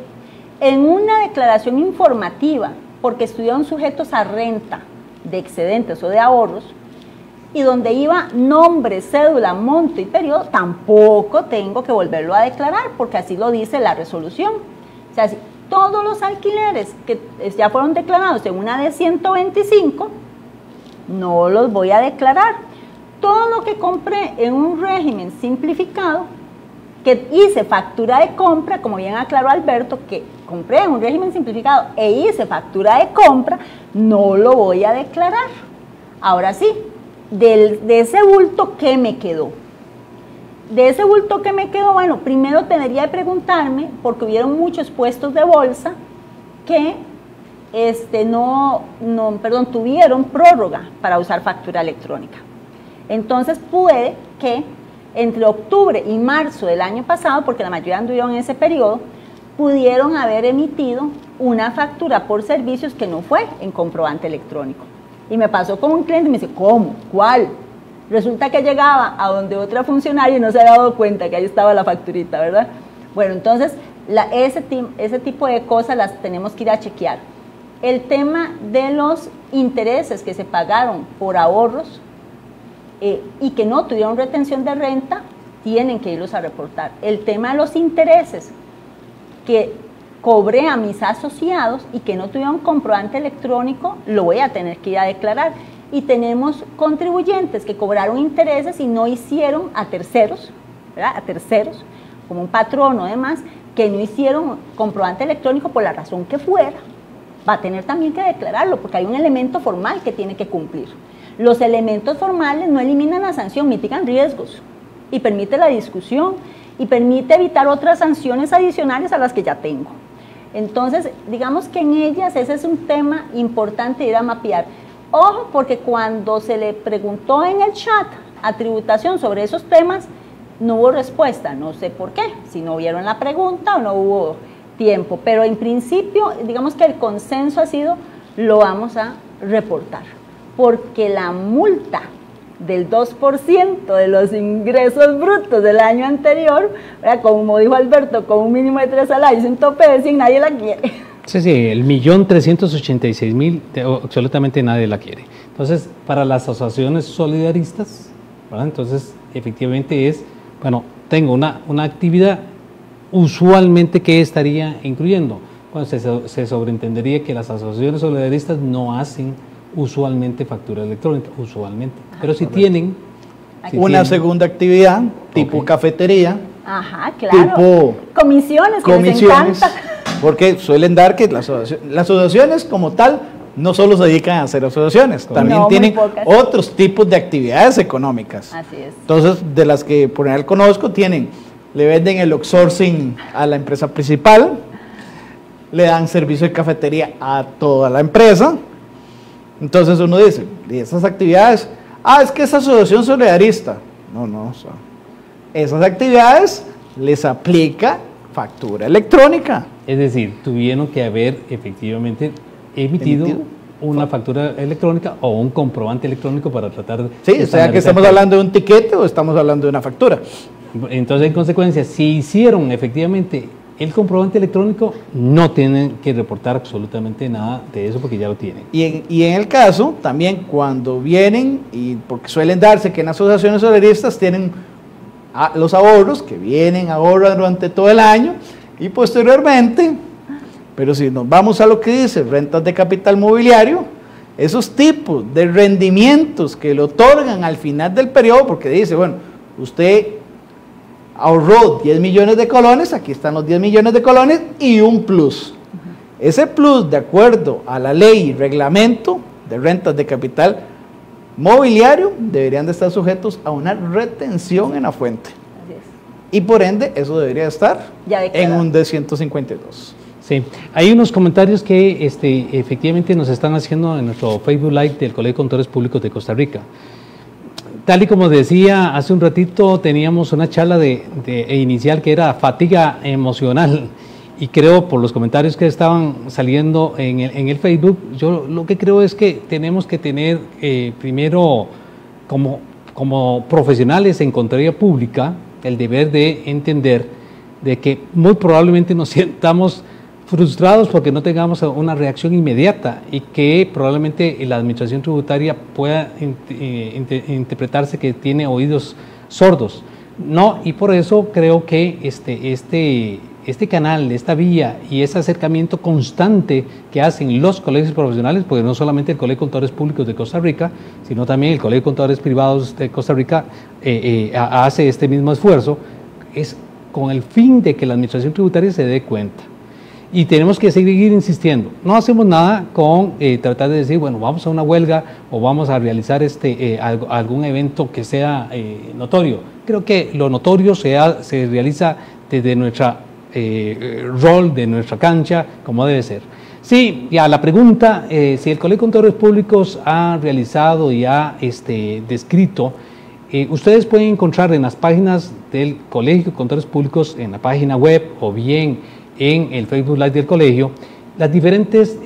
en una declaración informativa porque estuvieron sujetos a renta de excedentes o de ahorros, y donde iba nombre, cédula, monto y periodo, tampoco tengo que volverlo a declarar, porque así lo dice la resolución. O sea, si todos los alquileres que ya fueron declarados en una D125, no los voy a declarar. Todo lo que compré en un régimen simplificado, que hice factura de compra, como bien aclaró Alberto, que compré en un régimen simplificado e hice factura de compra, no lo voy a declarar. Ahora sí, de ese bulto, ¿qué me quedó? De ese bulto que me quedó, bueno, primero tendría que preguntarme, porque hubieron muchos puestos de bolsa que tuvieron prórroga para usar factura electrónica. Entonces puede que entre octubre y marzo del año pasado, porque la mayoría anduvieron en ese periodo, pudieron haber emitido una factura por servicios que no fue en comprobante electrónico. Y me pasó con un cliente y me dice, ¿cómo? ¿Cuál? Resulta que llegaba a donde otra funcionaria y no se había dado cuenta que ahí estaba la facturita, ¿verdad? Bueno, entonces ese tipo de cosas las tenemos que ir a chequear. El tema de los intereses que se pagaron por ahorros y que no tuvieron retención de renta, tienen que irlos a reportar. El tema de los intereses que cobré a mis asociados y que no tuvieron comprobante electrónico, lo voy a tener que ir a declarar. Y tenemos contribuyentes que cobraron intereses y no hicieron a terceros, ¿verdad? A terceros, como un patrón o demás, que no hicieron comprobante electrónico por la razón que fuera, va a tener también que declararlo, porque hay un elemento formal que tiene que cumplir. Los elementos formales no eliminan la sanción, mitigan riesgos y permite la discusión y permite evitar otras sanciones adicionales a las que ya tengo. Entonces, digamos que en ellas ese es un tema importante ir a mapear. Ojo, porque cuando se le preguntó en el chat a tributación sobre esos temas, no hubo respuesta, no sé por qué, si no vieron la pregunta o no hubo tiempo, pero en principio, digamos que el consenso ha sido, lo vamos a reportar, porque la multa del 2% de los ingresos brutos del año anterior, ¿verdad? Como dijo Alberto, con un mínimo de 3 salarios, un tope de 100, nadie la quiere. Sí, el 1.386.000, absolutamente nadie la quiere. Entonces, para las asociaciones solidaristas, ¿verdad? Entonces, efectivamente es, bueno, tengo una actividad, usualmente, ¿qué estaría incluyendo? Bueno, se sobreentendería que las asociaciones solidaristas no hacen usualmente factura electrónica, usualmente. Pero si tienen... una segunda actividad, tipo cafetería. Ajá, claro. Tipo comisiones, que les encanta. Porque suelen dar que las asociaciones como tal no solo se dedican a hacer asociaciones, también tienen otros tipos de actividades económicas. Así es. Entonces, de las que por ejemplo conozco, le venden el outsourcing a la empresa principal, le dan servicio de cafetería a toda la empresa. Entonces uno dice, de esas actividades, es que es asociación solidarista. No, o sea, esas actividades les aplica factura electrónica. Es decir, tuvieron que haber efectivamente emitido una factura electrónica o un comprobante electrónico para tratar de... Sí, o sea que estamos hablando de un tiquete o estamos hablando de una factura. Entonces, en consecuencia, si hicieron efectivamente el comprobante electrónico, no tienen que reportar absolutamente nada de eso porque ya lo tienen. Y en el caso, también cuando vienen, y porque suelen darse que en asociaciones solidaristas tienen los ahorros, que ahorran durante todo el año, y posteriormente, pero si nos vamos a lo que dice rentas de capital mobiliario, esos tipos de rendimientos que le otorgan al final del periodo, porque dice, bueno, usted ahorró 10 millones de colones, aquí están los 10 millones de colones y un plus. Ese plus, de acuerdo a la ley y reglamento de rentas de capital mobiliario, deberían de estar sujetos a una retención en la fuente. Así es. Y por ende, eso debería estar en un D152. Sí, hay unos comentarios que efectivamente nos están haciendo en nuestro Facebook Live del Colegio de Contadores Públicos de Costa Rica. Tal y como decía hace un ratito, teníamos una charla inicial que era fatiga emocional, y creo por los comentarios que estaban saliendo en el Facebook, yo lo que creo es que tenemos que tener primero como profesionales en contaduría pública el deber de entender de que muy probablemente nos sientamos frustrados porque no tengamos una reacción inmediata y que probablemente la administración tributaria pueda interpretarse que tiene oídos sordos. No, y por eso creo que este canal, esta vía y ese acercamiento constante que hacen los colegios profesionales, porque no solamente el Colegio de Contadores Públicos de Costa Rica, sino también el Colegio de Contadores Privados de Costa Rica hace este mismo esfuerzo, es con el fin de que la administración tributaria se dé cuenta. Y tenemos que seguir insistiendo. No hacemos nada con tratar de decir, bueno, vamos a una huelga o vamos a realizar algún evento que sea notorio. Creo que lo notorio se realiza desde nuestra rol, de nuestra cancha, como debe ser. Sí, y a la pregunta, si el Colegio de Contadores Públicos ha realizado y ha descrito, ustedes pueden encontrar en las páginas del Colegio de Contadores Públicos, en la página web o bien en el Facebook Live del colegio, las diferentes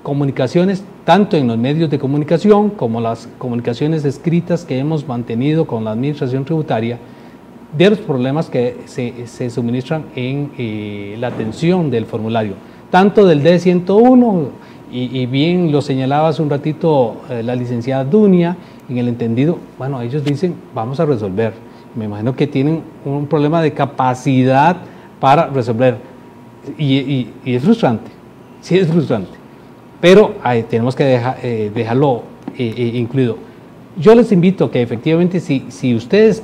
comunicaciones, tanto en los medios de comunicación como las comunicaciones escritas que hemos mantenido con la administración tributaria, de los problemas que se suministran en la atención del formulario, tanto del D101, y bien lo señalaba hace un ratito la licenciada Dunia, en el entendido, bueno, ellos dicen, vamos a resolver. Me imagino que tienen un problema de capacidad para resolver, y es frustrante, sí es frustrante, pero tenemos que dejarlo incluido. Yo les invito a que efectivamente si ustedes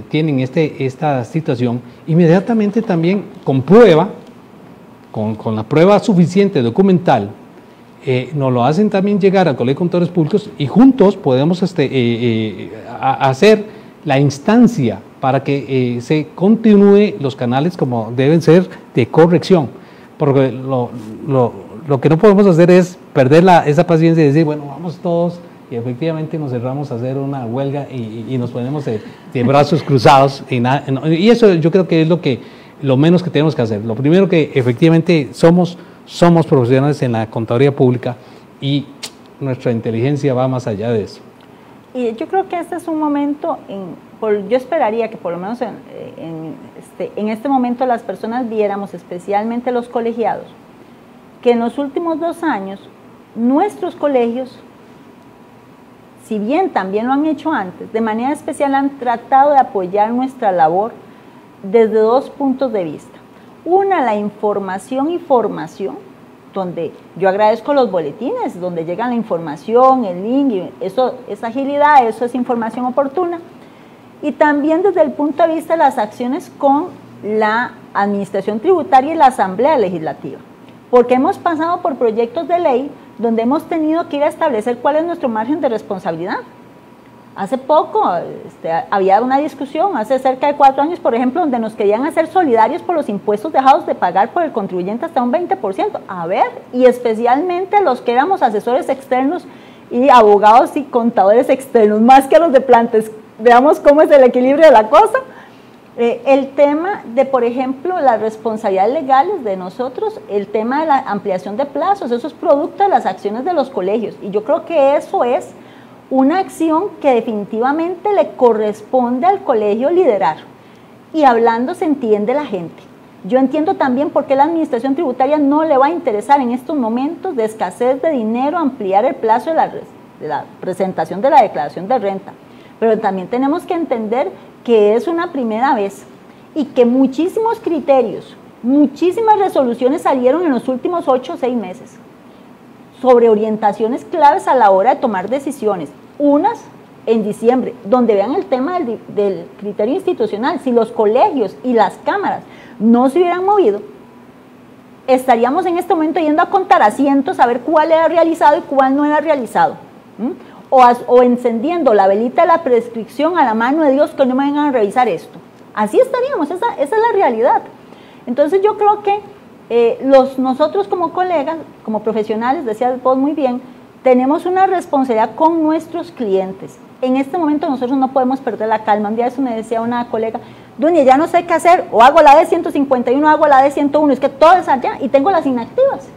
tienen esta situación, inmediatamente también con prueba, con la prueba suficiente documental, nos lo hacen también llegar al Colegio de Contadores Públicos y juntos podemos hacer la instancia para que se continúe los canales como deben ser de corrección, porque lo que no podemos hacer es perder esa paciencia y decir, bueno, vamos todos y efectivamente nos cerramos a hacer una huelga y nos ponemos de brazos cruzados y eso yo creo que es lo menos que tenemos que hacer. Lo primero, que efectivamente somos profesionales en la contaduría pública y nuestra inteligencia va más allá de eso. Y yo creo que este es un momento, yo esperaría que por lo menos en este momento las personas viéramos, especialmente los colegiados, que en los últimos 2 años nuestros colegios, si bien también lo han hecho antes, de manera especial han tratado de apoyar nuestra labor desde 2 puntos de vista. Una, la información y formación, donde yo agradezco los boletines, donde llega la información, el link, y eso es agilidad, eso es información oportuna. Y también desde el punto de vista de las acciones con la Administración Tributaria y la Asamblea Legislativa, porque hemos pasado por proyectos de ley donde hemos tenido que ir a establecer cuál es nuestro margen de responsabilidad. Hace poco había una discusión, hace cerca de 4 años, por ejemplo, donde nos querían hacer solidarios por los impuestos dejados de pagar por el contribuyente hasta un 20%. A ver, y especialmente los que éramos asesores externos y abogados y contadores externos, más que los de plantas. Veamos cómo es el equilibrio de la cosa. El tema de, por ejemplo, las responsabilidades legales de nosotros, el tema de la ampliación de plazos, eso es producto de las acciones de los colegios. Y yo creo que eso es una acción que definitivamente le corresponde al colegio liderar. Y hablando se entiende la gente. Yo entiendo también por qué la Administración Tributaria no le va a interesar en estos momentos de escasez de dinero ampliar el plazo de la presentación de la declaración de renta. Pero también tenemos que entender que es una primera vez y que muchísimos criterios, muchísimas resoluciones salieron en los últimos 8 o 6 meses sobre orientaciones claves a la hora de tomar decisiones. Unas en diciembre, donde vean el tema del criterio institucional. Si los colegios y las cámaras no se hubieran movido, estaríamos en este momento yendo a contar asientos a ver cuál era realizado y cuál no era realizado. O encendiendo la velita de la prescripción a la mano de Dios que no me vengan a revisar esto. Así estaríamos, esa es la realidad. Entonces yo creo que nosotros como colegas, como profesionales, decía vos muy bien, tenemos una responsabilidad con nuestros clientes. En este momento nosotros no podemos perder la calma. Un día eso me decía una colega, Dunia, ya no sé qué hacer, o hago la D151 o hago la D101, es que todo es allá y tengo las inactivas.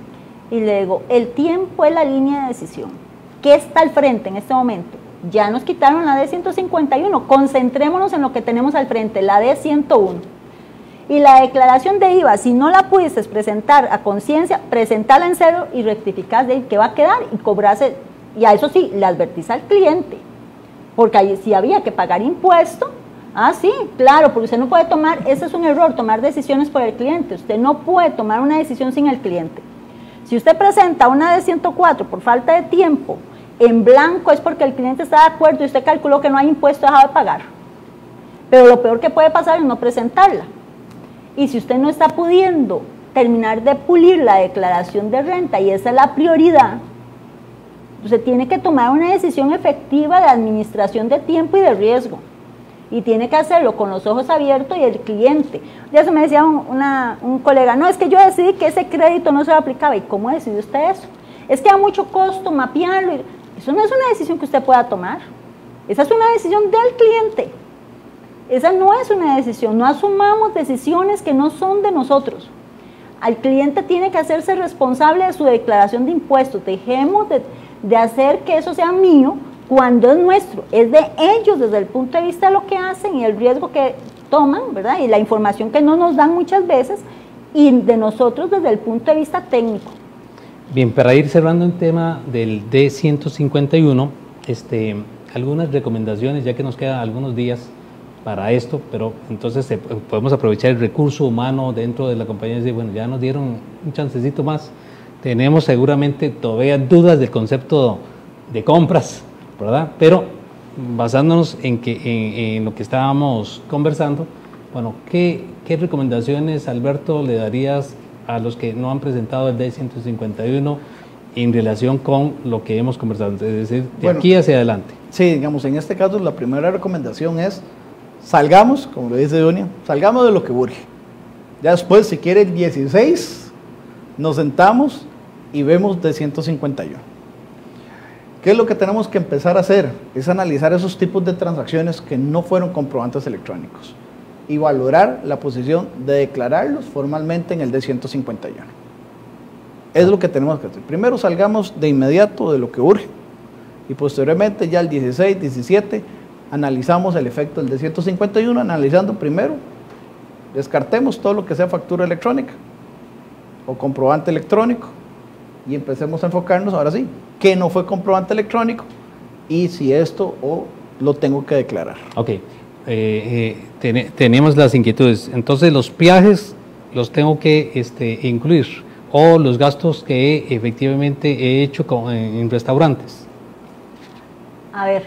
Y le digo, el tiempo es la línea de decisión. ¿Qué está al frente en este momento? Ya nos quitaron la D151, concentrémonos en lo que tenemos al frente, la D101. Y la declaración de IVA, si no la pudiste presentar a conciencia, presentarla en cero y rectificar de qué va a quedar y cobrarse, y a eso sí, le advertís al cliente, porque ahí sí había que pagar impuesto. Sí, claro, porque usted no puede tomar, ese es un error, tomar decisiones por el cliente. Usted no puede tomar una decisión sin el cliente. Si usted presenta una D104 por falta de tiempo en blanco, es porque el cliente está de acuerdo y usted calculó que no hay impuesto dejado de pagar. Pero lo peor que puede pasar es no presentarla. Y si usted no está pudiendo terminar de pulir la declaración de renta, y esa es la prioridad, usted tiene que tomar una decisión efectiva de administración de tiempo y de riesgo. Y tiene que hacerlo con los ojos abiertos y el cliente. Ya se me decía un colega, no, es que yo decidí que ese crédito no se lo aplicaba. ¿Y cómo decidió usted eso? Es que da mucho costo mapearlo. Eso no es una decisión que usted pueda tomar. Esa es una decisión del cliente. Esa no es una decisión. No asumamos decisiones que no son de nosotros. Al cliente tiene que hacerse responsable de su declaración de impuestos. Dejemos de hacer que eso sea mío, cuando es nuestro, es de ellos desde el punto de vista de lo que hacen y el riesgo que toman, ¿verdad? Y la información que no nos dan muchas veces, y de nosotros desde el punto de vista técnico. Bien, para ir cerrando el tema del D151, algunas recomendaciones, ya que nos quedan algunos días para esto, pero entonces podemos aprovechar el recurso humano dentro de la compañía y decir, bueno, ya nos dieron un chancecito más, tenemos seguramente todavía dudas del concepto de compras, ¿verdad? Pero basándonos en lo que estábamos conversando, bueno, ¿qué recomendaciones, Alberto, le darías a los que no han presentado el D151 en relación con lo que hemos conversado? Es decir, de aquí hacia adelante. Sí, digamos, en este caso la primera recomendación es salgamos, como lo dice Dunia, salgamos de lo que urge. Ya después, si quiere el 16, nos sentamos y vemos D151. ¿Qué es lo que tenemos que empezar a hacer? Es analizar esos tipos de transacciones que no fueron comprobantes electrónicos y valorar la posición de declararlos formalmente en el D151. Es lo que tenemos que hacer. Primero salgamos de inmediato de lo que urge y posteriormente ya el 16, 17 analizamos el efecto del D151, analizando primero, descartemos todo lo que sea factura electrónica o comprobante electrónico y empecemos a enfocarnos ahora sí, qué no fue comprobante electrónico y si esto lo tengo que declarar. Ok, tenemos las inquietudes, entonces los peajes los tengo que incluir o los gastos que efectivamente he hecho en restaurantes. A ver,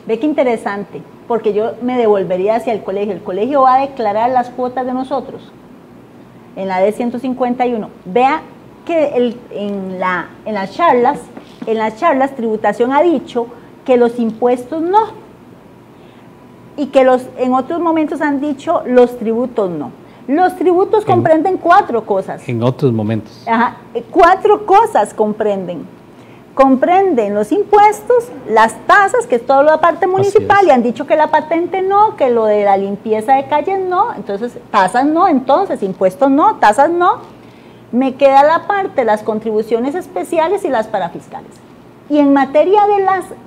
ve qué interesante, porque yo me devolvería hacia el colegio va a declarar las cuotas de nosotros en la D151. Vea que en las charlas tributación ha dicho que los impuestos no, y que en otros momentos han dicho los tributos no. Los tributos comprenden 4 cosas. En otros momentos. Ajá, 4 cosas comprenden. Comprenden los impuestos, las tasas, que es todo la parte municipal, y han dicho que la patente no, que lo de la limpieza de calles no, entonces tasas no, entonces impuestos no, tasas no. Me queda la parte de las contribuciones especiales y las parafiscales. Y en materia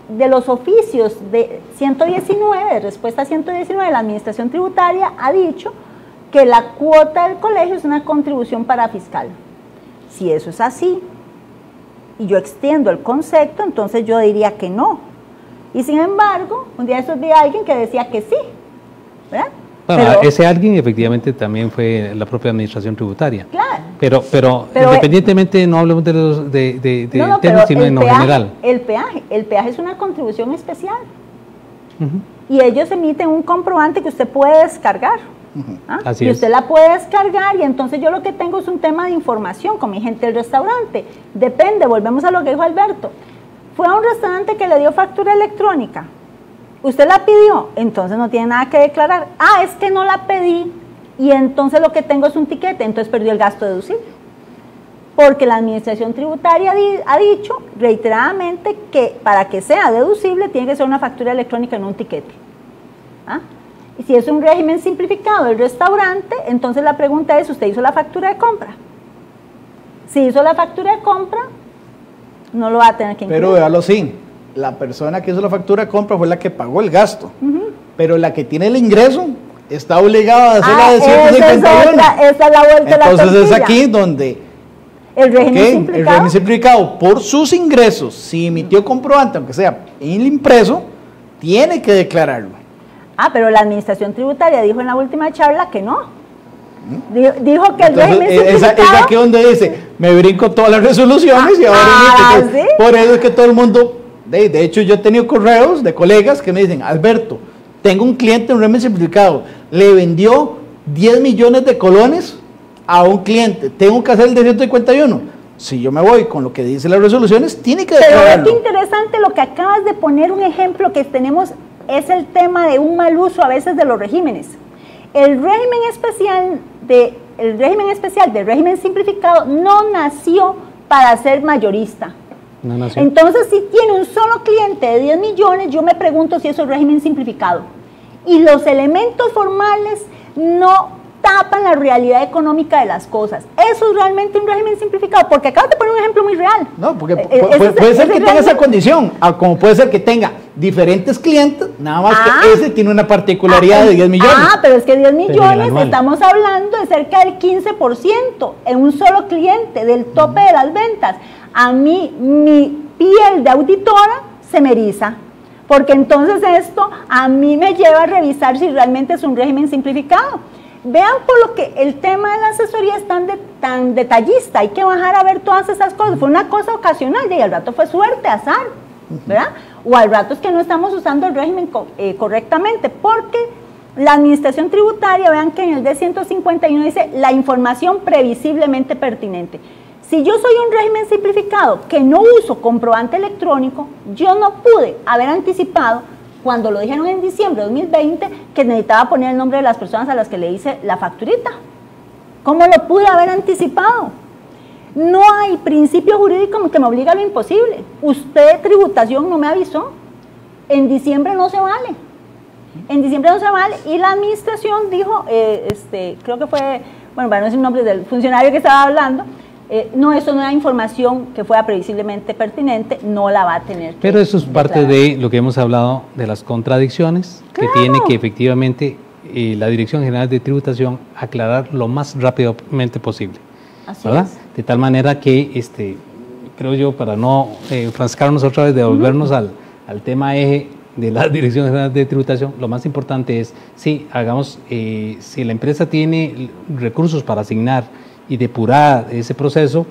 de los oficios de 119, de respuesta a 119, la Administración Tributaria ha dicho que la cuota del colegio es una contribución parafiscal. Si eso es así, y yo extiendo el concepto, entonces yo diría que no. Y sin embargo, un día vi a alguien que decía que sí, ¿verdad? Bueno, ese alguien efectivamente también fue la propia Administración Tributaria. Claro. Pero independientemente, no hablemos de temas, sino en lo general. El peaje es una contribución especial. Y ellos emiten un comprobante que usted puede descargar. Así y es. usted la puede descargar y entonces yo lo que tengo es un tema de información con mi gente del restaurante. Depende, volvemos a lo que dijo Alberto. Fue a un restaurante que le dio factura electrónica. Usted la pidió, entonces no tiene nada que declarar. Ah, es que no la pedí y entonces lo que tengo es un tiquete, entonces perdió el gasto deducible. Porque la Administración Tributaria ha dicho reiteradamente que para que sea deducible tiene que ser una factura electrónica, no un tiquete. Y si es un régimen simplificado del restaurante, entonces la pregunta es, ¿usted hizo la factura de compra? Si hizo la factura de compra, no lo va a tener que incluir. Pero véalo así, la persona que hizo la factura de compra fue la que pagó el gasto, pero la que tiene el ingreso está obligada a hacer la de 151. Esa es la vuelta de la tortilla. Entonces es aquí donde el régimen simplificado por sus ingresos, si emitió comprobante, aunque sea en el impreso, tiene que declararlo. Pero la Administración Tributaria dijo en la última charla que no. Dijo que el régimen simplificado... Es aquí donde dice, me brinco todas las resoluciones y ahora ¿sí? Por eso es que todo el mundo... De hecho, yo he tenido correos de colegas que me dicen, Alberto, tengo un cliente en régimen simplificado, le vendió 10 millones de colones a un cliente, tengo que hacer el de 151. Si yo me voy con lo que dice las resoluciones, tiene que declararlo. Pero es interesante lo que acabas de poner, un ejemplo que tenemos... Es el tema de un mal uso a veces de los regímenes. El régimen especial del régimen simplificado no nació para ser mayorista. No nació. Entonces, si tiene un solo cliente de 10 millones, yo me pregunto si eso es régimen simplificado. Y los elementos formales no tapan la realidad económica de las cosas. Eso es realmente un régimen simplificado, porque acabas de poner un ejemplo muy real. No, porque puede ser que tenga esa condición, como puede ser que tenga diferentes clientes, nada más que ese tiene una particularidad de 10 millones. Pero es que 10 millones, estamos hablando de cerca del 15% en un solo cliente, del tope de las ventas. A mí, mi piel de auditora se me eriza, porque entonces esto a mí me lleva a revisar si realmente es un régimen simplificado. Vean por lo que el tema de la asesoría es tan detallista, hay que bajar a ver todas esas cosas. Fue una cosa ocasional y al rato fue suerte, azar, ¿verdad? O al rato es que no estamos usando el régimen correctamente, porque la Administración Tributaria, vean que en el D151 dice la información previsiblemente pertinente. Si yo soy un régimen simplificado que no uso comprobante electrónico, yo no pude haber anticipado cuando lo dijeron en diciembre de 2020, que necesitaba poner el nombre de las personas a las que le hice la facturita. ¿Cómo lo pude haber anticipado? No hay principio jurídico que me obliga a lo imposible. Usted, tributación, no me avisó. En diciembre no se vale. En diciembre no se vale. Y la administración dijo, creo que fue, bueno, para no decir el nombre del funcionario que estaba hablando, No, eso no era información que fuera previsiblemente pertinente, no la va a tener que Pero eso es parte declarar. de lo que hemos hablado de las contradicciones, Claro. que tiene que efectivamente la Dirección General de Tributación aclarar lo más rápidamente posible. Así ¿Verdad? es. De tal manera que, creo yo, para no enfrascarnos otra vez, devolvernos al tema eje de la Dirección General de Tributación, lo más importante es, sí, hagamos, si la empresa tiene recursos para asignar y depurar ese proceso,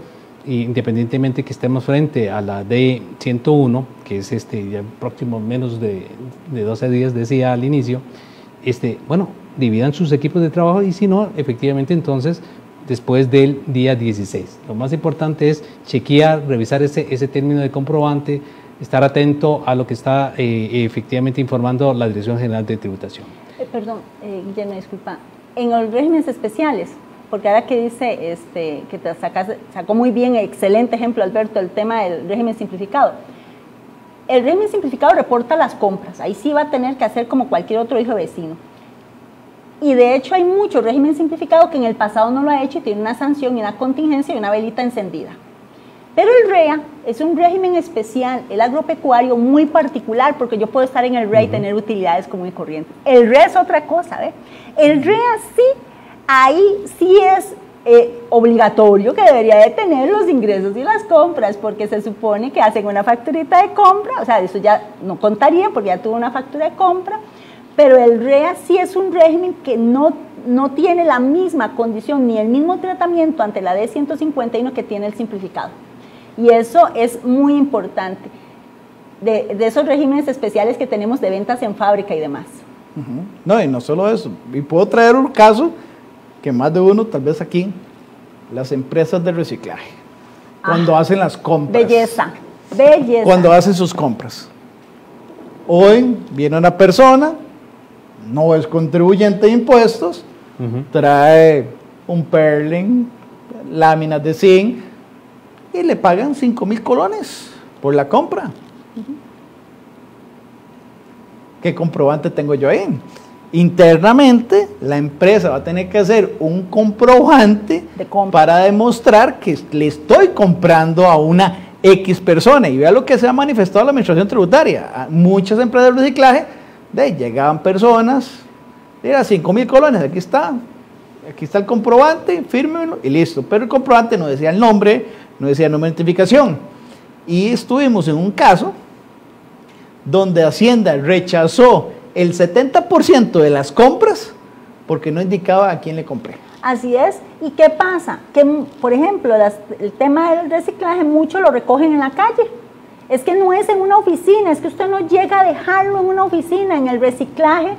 independientemente que estemos frente a la D101, que es ya próximo menos de 12 días, decía al inicio, bueno, dividan sus equipos de trabajo y si no, efectivamente entonces, después del día 16. Lo más importante es chequear, revisar ese término de comprobante, estar atento a lo que está efectivamente informando la Dirección General de Tributación. Perdón, Guillermo, disculpa. En los regímenes especiales, porque ahora que dice que te sacó muy bien, excelente ejemplo, Alberto, el tema del régimen simplificado. El régimen simplificado reporta las compras, ahí sí va a tener que hacer como cualquier otro hijo vecino. Y de hecho hay mucho régimen simplificado que en el pasado no lo ha hecho y tiene una sanción y una contingencia y una velita encendida. Pero el REA es un régimen especial, el agropecuario muy particular, porque yo puedo estar en el REA y tener utilidades común y corriente. El REA es otra cosa, ¿ve? El REA sí, ahí sí es obligatorio que debería de tener los ingresos y las compras, porque se supone que hacen una facturita de compra, o sea, eso ya no contaría porque ya tuvo una factura de compra, pero el REA sí es un régimen que no tiene la misma condición ni el mismo tratamiento ante la D151 que tiene el simplificado. Y eso es muy importante, de esos regímenes especiales que tenemos de ventas en fábrica y demás. No, y no solo eso, y puedo traer un caso que más de uno, tal vez aquí, las empresas de reciclaje, cuando hacen las compras. Belleza, belleza. Cuando hacen sus compras. Hoy viene una persona, no es contribuyente de impuestos, trae un Perling, láminas de zinc, y le pagan 5,000 colones por la compra. ¿Qué comprobante tengo yo ahí? Internamente, la empresa va a tener que hacer un comprobante para demostrar que le estoy comprando a una X persona. Y vea lo que se ha manifestado la administración tributaria. A muchas empresas de reciclaje, llegaban personas, era 5,000 colones, aquí está el comprobante, fírmelo y listo. Pero el comprobante no decía el nombre, no decía el número de identificación. Y estuvimos en un caso donde Hacienda rechazó el 70% de las compras porque no indicaba a quién le compré. Así es. ¿Y qué pasa? Que, por ejemplo, el tema del reciclaje mucho lo recogen en la calle. Es que no es en una oficina, es que usted no llega a dejarlo en una oficina. En el reciclaje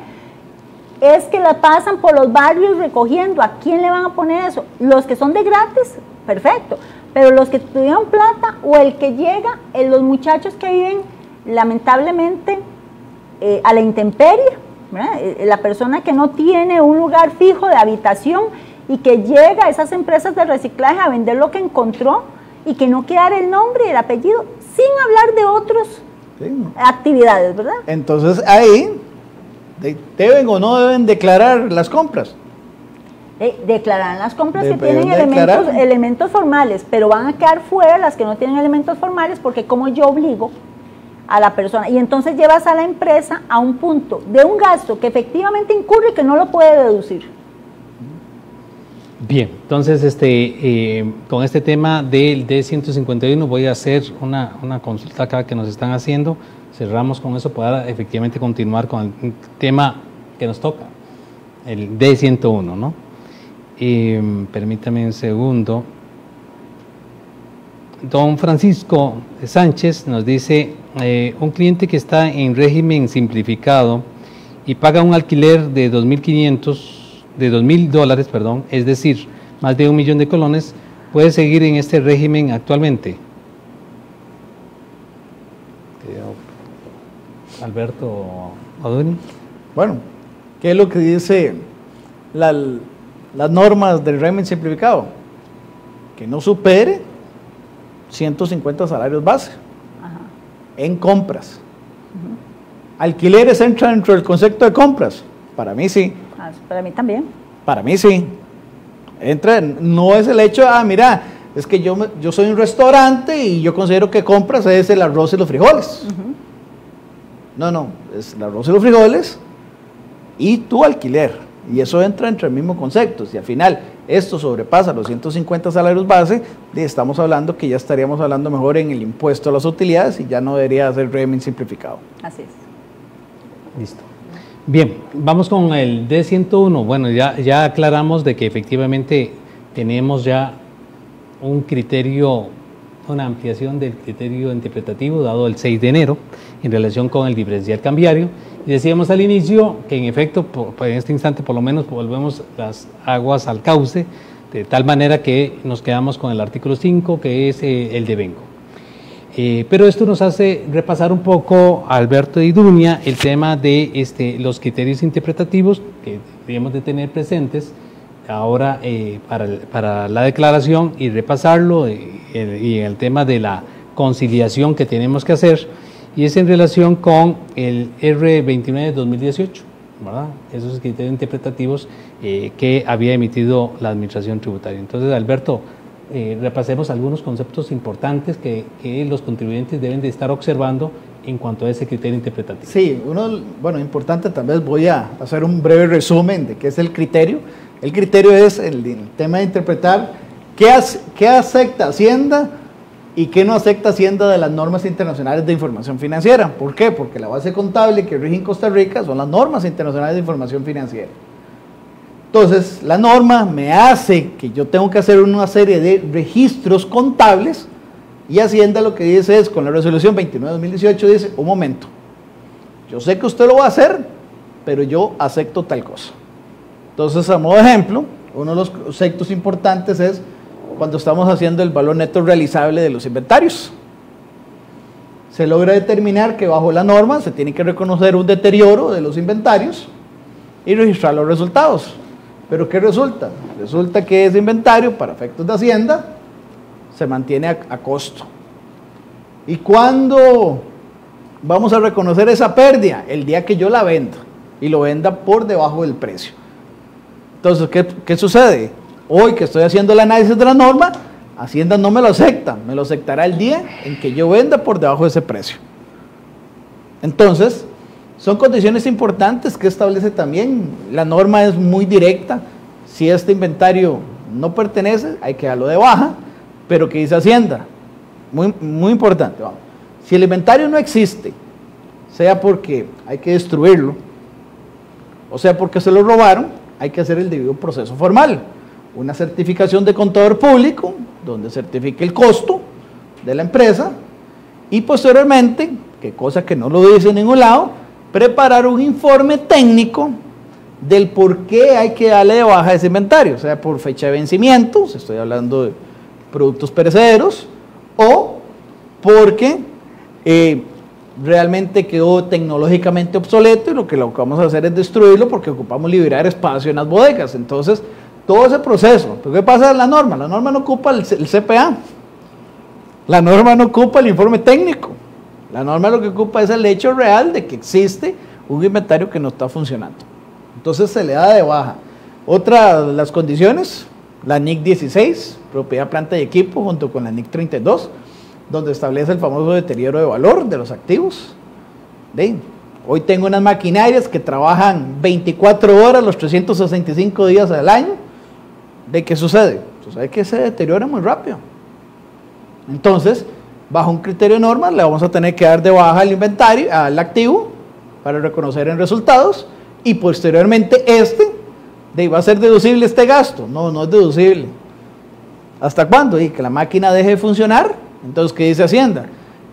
es que la pasan por los barrios recogiendo. ¿A quién le van a poner eso? Los que son de gratis, perfecto. Pero los que tuvieron plata o el que llega, los muchachos que viven lamentablemente a la intemperie, ¿verdad? La persona que no tiene un lugar fijo de habitación y que llega a esas empresas de reciclaje a vender lo que encontró y que no quede el nombre y el apellido, sin hablar de otras actividades, ¿verdad? Entonces ahí, ¿deben o no deben declarar las compras? Declararán las compras que tienen elementos formales, pero van a quedar fuera las que no tienen elementos formales, porque como yo obligo a la persona, y entonces llevas a la empresa a un punto de un gasto que efectivamente incurre y que no lo puede deducir. Bien, entonces con este tema del D151 voy a hacer una consulta acá que nos están haciendo, cerramos con eso para efectivamente continuar con el tema que nos toca, el D101, ¿no? Permítame un segundo. Don Francisco Sánchez nos dice, un cliente que está en régimen simplificado y paga un alquiler de $2,000, perdón, es decir, más de 1 millón de colones, ¿puede seguir en este régimen actualmente? Alberto Aduni. Bueno, ¿qué es lo que dice las normas del régimen simplificado? Que no supere 150 salarios base. Ajá. En compras. ¿Alquileres entran dentro del concepto de compras? Para mí sí. Para mí también. Para mí sí. Entra, no es el hecho, mira, es que yo soy un restaurante y yo considero que compras es el arroz y los frijoles. No, es el arroz y los frijoles y tu alquiler. Y eso entra entre el mismo concepto. Si al final esto sobrepasa los 150 salarios base, estamos hablando que ya estaríamos hablando mejor en el impuesto a las utilidades y ya no debería ser régimen simplificado. Así es. Listo. Bien, vamos con el D101. Bueno, ya aclaramos de que efectivamente tenemos ya un criterio, una ampliación del criterio interpretativo dado el 6 de enero en relación con el diferencial cambiario. Y decíamos al inicio que en efecto, en este instante por lo menos volvemos las aguas al cauce, de tal manera que nos quedamos con el artículo 5, que es el devengo. Pero esto nos hace repasar un poco, Alberto y Dunia, el tema de los criterios interpretativos que debemos de tener presentes ahora para la declaración y repasarlo y el tema de la conciliación que tenemos que hacer, y es en relación con el R29 de 2018, ¿verdad? Esos criterios interpretativos que había emitido la Administración Tributaria. Entonces, Alberto, repasemos algunos conceptos importantes que los contribuyentes deben de estar observando en cuanto a ese criterio interpretativo. Sí, importante, tal vez voy a hacer un breve resumen de qué es el criterio. El criterio es el tema de interpretar qué acepta Hacienda y qué no acepta Hacienda de las normas internacionales de información financiera. ¿Por qué? Porque la base contable que rige en Costa Rica son las normas internacionales de información financiera. Entonces, la norma me hace que yo tengo que hacer una serie de registros contables y Hacienda lo que dice es, con la resolución 29 de 2018, dice, un momento, yo sé que usted lo va a hacer, pero yo acepto tal cosa. Entonces, a modo de ejemplo, uno de los conceptos importantes es cuando estamos haciendo el valor neto realizable de los inventarios. Se logra determinar que bajo la norma se tiene que reconocer un deterioro de los inventarios y registrar los resultados. ¿Pero qué resulta? Resulta que ese inventario, para efectos de Hacienda, se mantiene a costo. ¿Y cuándo vamos a reconocer esa pérdida? El día que yo la venda, y lo venda por debajo del precio. Entonces, ¿qué sucede? Hoy que estoy haciendo el análisis de la norma, Hacienda no me lo acepta, me lo aceptará el día en que yo venda por debajo de ese precio. Entonces, son condiciones importantes que establece también. La norma es muy directa. Si este inventario no pertenece, hay que darlo de baja, pero ¿qué dice Hacienda? Muy importante. Vamos. Si el inventario no existe, sea porque hay que destruirlo, o sea porque se lo robaron, hay que hacer el debido proceso formal. Una certificación de contador público, donde certifique el costo de la empresa, y posteriormente, que cosa que no lo dice en ningún lado, preparar un informe técnico del por qué hay que darle de baja ese inventario, o sea, por fecha de vencimiento, si estoy hablando de productos perecederos, o porque realmente quedó tecnológicamente obsoleto y lo que vamos a hacer es destruirlo porque ocupamos liberar espacio en las bodegas. Entonces, todo ese proceso. ¿Pero qué pasa en la norma? La norma no ocupa el CPA, la norma no ocupa el informe técnico, la norma lo que ocupa es el hecho real de que existe un inventario que no está funcionando. Entonces se le da de baja. Otra de las condiciones, la NIC 16, propiedad, planta y equipo, junto con la NIC 32, donde establece el famoso deterioro de valor de los activos. Hoy tengo unas maquinarias que trabajan 24 horas los 365 días al año. ¿De qué sucede? Sucede que se deteriora muy rápido. Entonces, bajo un criterio de norma, le vamos a tener que dar de baja al inventario, al activo, para reconocer en resultados, y posteriormente va a ser deducible este gasto. No es deducible. ¿Hasta cuándo? Y que la máquina deje de funcionar. Entonces, ¿qué dice Hacienda?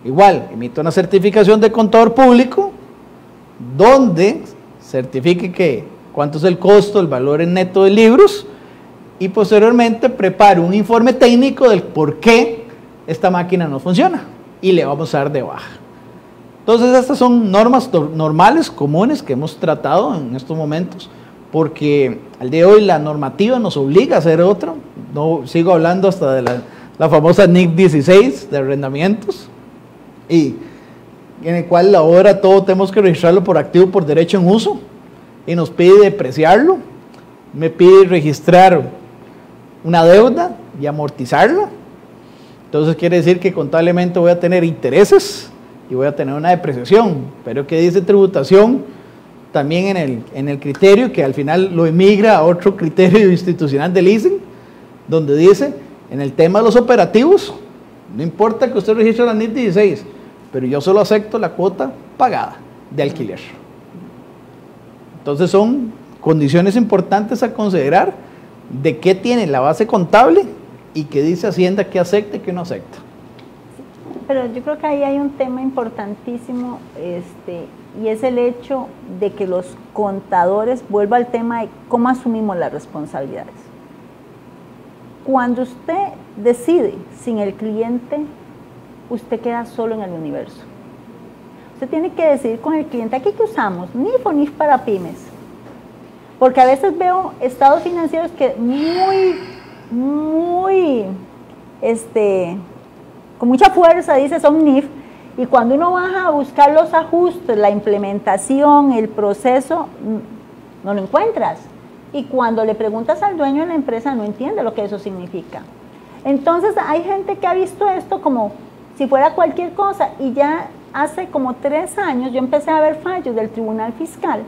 Igual, emite una certificación de contador público, donde certifique que cuánto es el costo, el valor en neto de libros, y posteriormente prepare un informe técnico del por qué esta máquina no funciona y le vamos a dar de baja. Entonces, estas son normas normales, comunes, que hemos tratado en estos momentos, porque al día de hoy la normativa nos obliga a hacer otro. No sigo hablando hasta de la famosa NIC 16 de arrendamientos, y en el cual ahora todo tenemos que registrarlo por activo por derecho en uso, y nos pide depreciarlo, me pide registrar una deuda y amortizarla, Entonces quiere decir que contablemente voy a tener intereses y voy a tener una depreciación. Pero ¿qué dice tributación? También en el criterio, que al final lo emigra a otro criterio institucional del ISEN, donde dice, en el tema de los operativos, no importa que usted registre la NIF 16, pero yo solo acepto la cuota pagada de alquiler. Entonces son condiciones importantes a considerar de qué tiene la base contable y qué dice Hacienda que acepta y qué no acepta. Pero yo creo que ahí hay un tema importantísimo, y es el hecho de que los contadores, vuelvo al tema de cómo asumimos las responsabilidades. Cuando usted decide sin el cliente, usted queda solo en el universo. Usted tiene que decidir con el cliente. ¿Aquí qué usamos? NIF o NIF para pymes. Porque a veces veo estados financieros que con mucha fuerza dice son NIF, y cuando uno baja a buscar los ajustes, la implementación, el proceso, no lo encuentras. Y cuando le preguntas al dueño de la empresa, no entiende lo que eso significa. Entonces hay gente que ha visto esto como si fuera cualquier cosa, y ya hace como 3 años yo empecé a ver fallos del Tribunal Fiscal,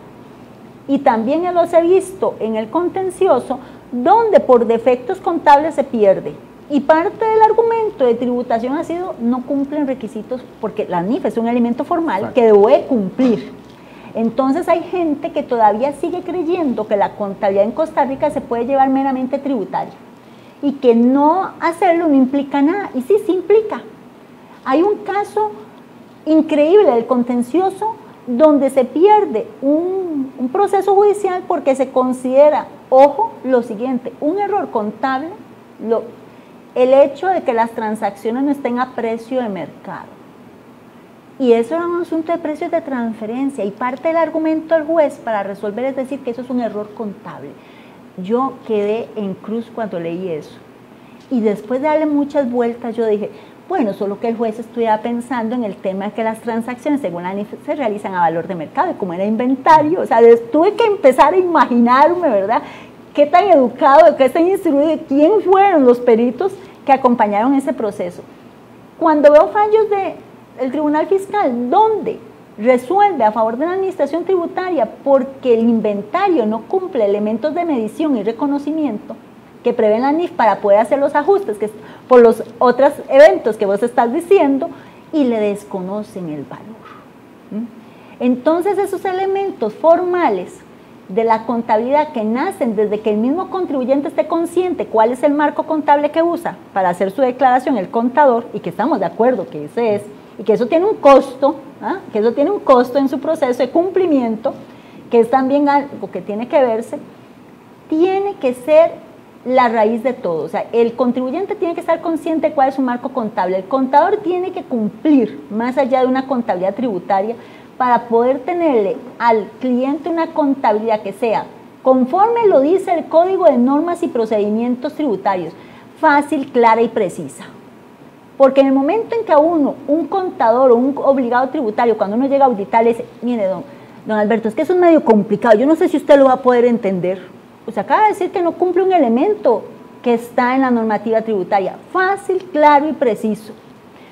y también los he visto en el contencioso, donde por defectos contables se pierde. Y parte del argumento de tributación ha sido no cumplen requisitos, porque la NIF es un elemento formal que debe cumplir. Entonces hay gente que todavía sigue creyendo que la contabilidad en Costa Rica se puede llevar meramente tributaria, y que no hacerlo no implica nada, y sí implica. Hay un caso increíble del contencioso donde se pierde un proceso judicial porque se considera, ojo, lo siguiente, un error contable, el hecho de que las transacciones no estén a precio de mercado. Y eso era un asunto de precios de transferencia, y parte del argumento del juez para resolver es decir que eso es un error contable. Yo quedé en cruz cuando leí eso, y después de darle muchas vueltas yo dije, bueno, solo que el juez estuviera pensando en el tema de que las transacciones según la NIF se realizan a valor de mercado, y como era inventario, o sea, tuve que empezar a imaginarme, ¿verdad?, qué tan educado, qué tan instruido, quién fueron los peritos que acompañaron ese proceso. Cuando veo fallos del Tribunal Fiscal, donde resuelve a favor de la administración tributaria porque el inventario no cumple elementos de medición y reconocimiento que prevén la NIF para poder hacer los ajustes que por los otros eventos que vos estás diciendo, y le desconocen el valor. Entonces esos elementos formales de la contabilidad que nacen desde que el mismo contribuyente esté consciente cuál es el marco contable que usa para hacer su declaración, el contador, y que estamos de acuerdo que ese es, y que eso tiene un costo, que eso tiene un costo en su proceso de cumplimiento, que es también algo que tiene que verse, tiene que ser la raíz de todo. O sea, el contribuyente tiene que estar consciente de cuál es su marco contable, el contador tiene que cumplir más allá de una contabilidad tributaria para poder tenerle al cliente una contabilidad que sea conforme lo dice el Código de Normas y Procedimientos Tributarios, fácil, clara y precisa. Porque en el momento en que a uno, un contador o un obligado tributario, cuando uno llega a auditar, le dice, mire, don Alberto, es que eso es medio complicado, yo no sé si usted lo va a poder entender. Pues acaba de decir que no cumple un elemento que está en la normativa tributaria, fácil, claro y preciso,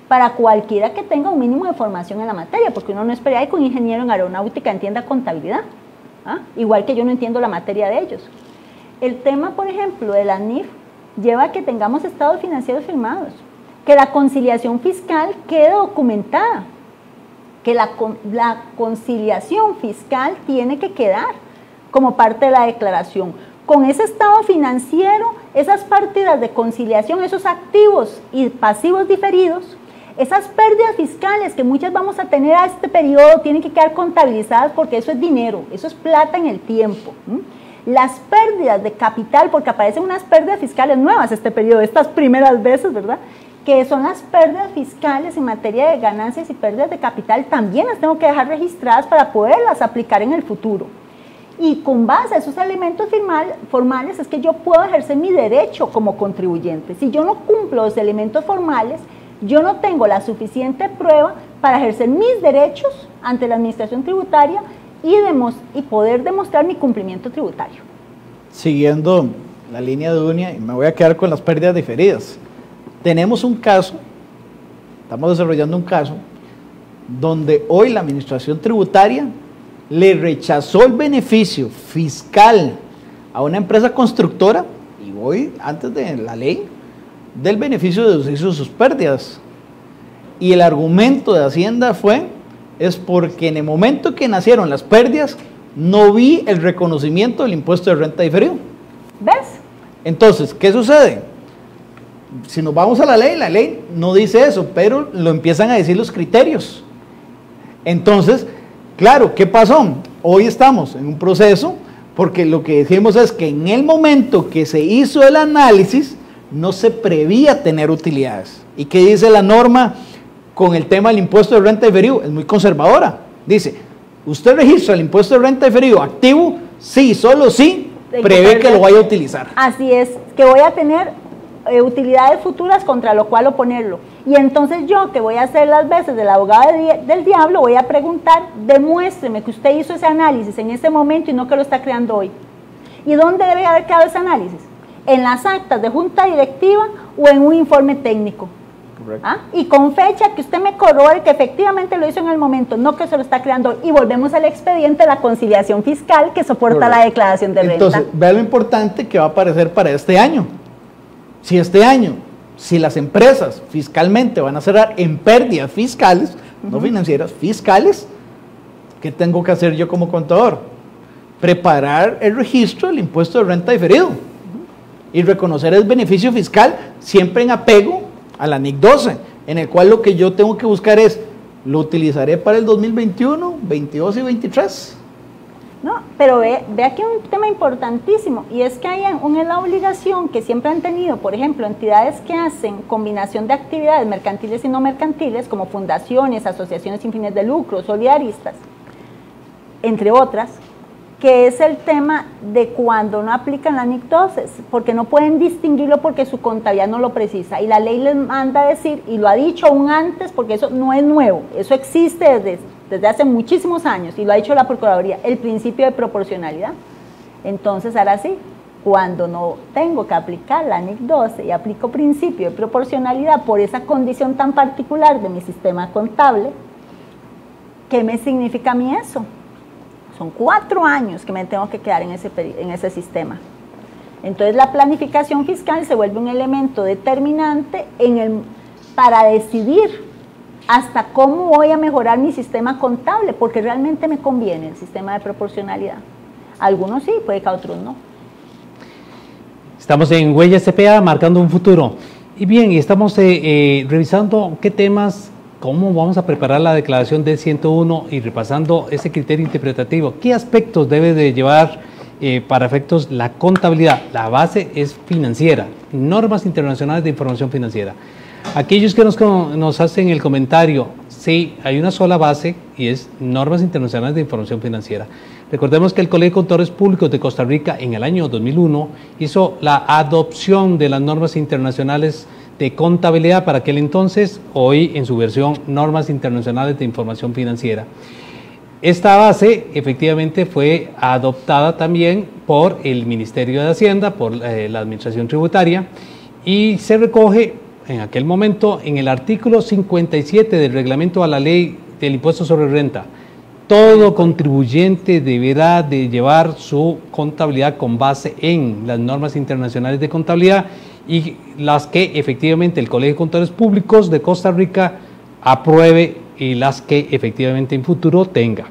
para cualquiera que tenga un mínimo de formación en la materia, porque uno no espera que un ingeniero en aeronáutica entienda contabilidad, igual que yo no entiendo la materia de ellos. El tema, por ejemplo, de la NIF lleva a que tengamos estados financieros firmados, que la conciliación fiscal quede documentada, que la conciliación fiscal tiene que quedar como parte de la declaración. Con ese estado financiero, esas partidas de conciliación, esos activos y pasivos diferidos, esas pérdidas fiscales que muchas vamos a tener a este periodo, tienen que quedar contabilizadas porque eso es dinero, eso es plata en el tiempo. Las pérdidas de capital, porque aparecen unas pérdidas fiscales nuevas este periodo, estas primeras veces, ¿verdad?, que son las pérdidas fiscales en materia de ganancias y pérdidas de capital, también las tengo que dejar registradas para poderlas aplicar en el futuro. Y con base a esos elementos formales es que yo puedo ejercer mi derecho como contribuyente. Si yo no cumplo los elementos formales, yo no tengo la suficiente prueba para ejercer mis derechos ante la administración tributaria y poder demostrar mi cumplimiento tributario. Siguiendo la línea de Dunia, me voy a quedar con las pérdidas diferidas. tenemos un caso, estamos desarrollando un caso, donde hoy la administración tributaria le rechazó el beneficio fiscal a una empresa constructora, y voy antes de la ley, del beneficio de deducirse sus pérdidas. Y el argumento de Hacienda es porque en el momento que nacieron las pérdidas, no vi el reconocimiento del impuesto de renta diferido. ¿Ves? Entonces, ¿qué sucede? Si nos vamos a la ley no dice eso, pero lo empiezan a decir los criterios. Entonces, claro, ¿qué pasó? Hoy estamos en un proceso, porque lo que decimos es que en el momento que se hizo el análisis, no se prevía tener utilidades. ¿Y qué dice la norma con el tema del impuesto de renta diferido? Es muy conservadora. Dice, ¿usted registra el impuesto de renta diferido activo? Sí, solo sí, prevé que lo vaya a utilizar. Así es, que voy a tener utilidades futuras contra lo cual oponerlo. Y entonces yo, que voy a hacer las veces del abogado del diablo, voy a preguntar, demuéstreme que usted hizo ese análisis en ese momento y no que lo está creando hoy. ¿Y dónde debe haber quedado ese análisis? ¿En las actas de junta directiva o en un informe técnico? ¿Ah? Y con fecha que usted me corrobore que efectivamente lo hizo en el momento, no que se lo está creando hoy. Y volvemos al expediente de la conciliación fiscal que soporta la declaración de renta. Entonces, vea lo importante que va a aparecer para este año. Si este año, si las empresas fiscalmente van a cerrar en pérdidas fiscales, no financieras, fiscales, ¿qué tengo que hacer yo como contador? Preparar el registro del impuesto de renta diferido y reconocer el beneficio fiscal siempre en apego a la NIC 12, en el cual lo que yo tengo que buscar es, ¿lo utilizaré para el 2021, 22 y 23? No, pero ve aquí un tema importantísimo, y es que hay la obligación que siempre han tenido, por ejemplo, entidades que hacen combinación de actividades mercantiles y no mercantiles, como fundaciones, asociaciones sin fines de lucro, solidaristas, entre otras, que es el tema de cuando no aplican la NIC 12, porque no pueden distinguirlo porque su contabilidad no lo precisa, y la ley les manda a decir, y lo ha dicho aún antes, porque eso no es nuevo, eso existe desde hace muchísimos años, y lo ha dicho la Procuraduría, el principio de proporcionalidad. Entonces, ahora sí, cuando no tengo que aplicar la NIC 12 y aplico principio de proporcionalidad por esa condición tan particular de mi sistema contable, ¿qué me significa a mí eso? Son 4 años que me tengo que quedar en ese sistema. Entonces la planificación fiscal se vuelve un elemento determinante para decidir hasta cómo voy a mejorar mi sistema contable, porque realmente me conviene el sistema de proporcionalidad. Algunos sí, puede que a otros no. Estamos en Huella CPA, marcando un futuro. Y bien, estamos revisando qué temas, cómo vamos a preparar la declaración del 101 y repasando ese criterio interpretativo. ¿Qué aspectos debe de llevar para efectos la contabilidad? La base es financiera, normas internacionales de información financiera. Aquellos que nos hacen el comentario, sí, hay una sola base y es normas internacionales de información financiera. Recordemos que el Colegio de Contadores Públicos de Costa Rica en el año 2001 hizo la adopción de las normas internacionales de contabilidad para aquel entonces, hoy en su versión normas internacionales de información financiera. Esta base efectivamente fue adoptada también por el Ministerio de Hacienda, por la Administración Tributaria, y se recoge en aquel momento en el artículo 57 del reglamento a la ley del impuesto sobre renta. Todo contribuyente deberá de llevar su contabilidad con base en las normas internacionales de contabilidad y las que efectivamente el Colegio de Contadores Públicos de Costa Rica apruebe y las que efectivamente en futuro tenga.